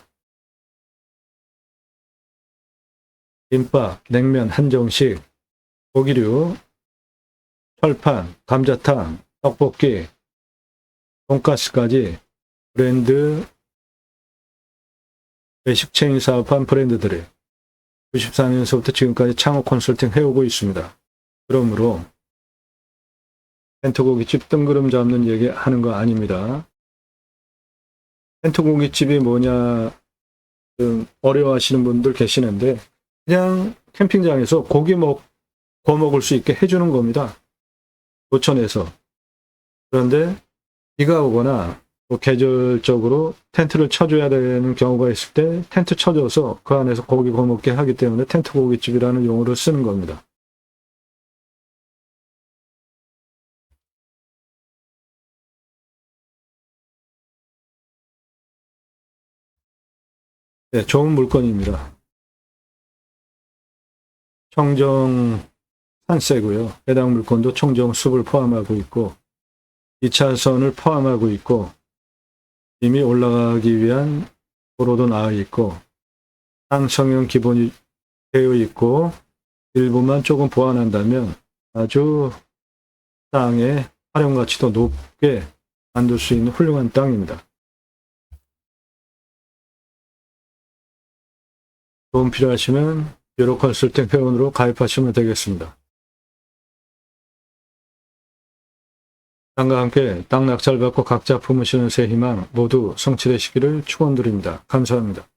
김밥, 냉면, 한정식, 고기류, 철판, 감자탕, 떡볶이, 돈가스까지 브랜드 외식 체인 사업한 브랜드들이 94년서부터 지금까지 창업 컨설팅 해오고 있습니다. 그러므로 텐트고깃집 뜬구름 잡는 얘기 하는 거 아닙니다. 텐트고깃집이 뭐냐 좀 어려워하시는 분들 계시는데 그냥 캠핑장에서 고기 구워 먹을 수 있게 해주는 겁니다. 노천에서. 그런데 비가 오거나 뭐 계절적으로 텐트를 쳐줘야 되는 경우가 있을 때 텐트 쳐줘서 그 안에서 고기 구워 먹게 하기 때문에 텐트 고깃집이라는 용어를 쓰는 겁니다. 네, 좋은 물건입니다. 청정 산세고요. 해당 물건도 청정 숲을 포함하고 있고 2차선을 포함하고 있고 이미 올라가기 위한 도로도 나와 있고 땅성형 기본이 되어 있고 일부만 조금 보완한다면 아주 땅의 활용 가치도 높게 만들 수 있는 훌륭한 땅입니다. 도움 필요하시면 유로 컨설팅 회원으로 가입하시면 되겠습니다. 땅과 함께 땅 낙찰받고 각자 품으시는 새 희망 모두 성취되시기를 축원드립니다. 감사합니다.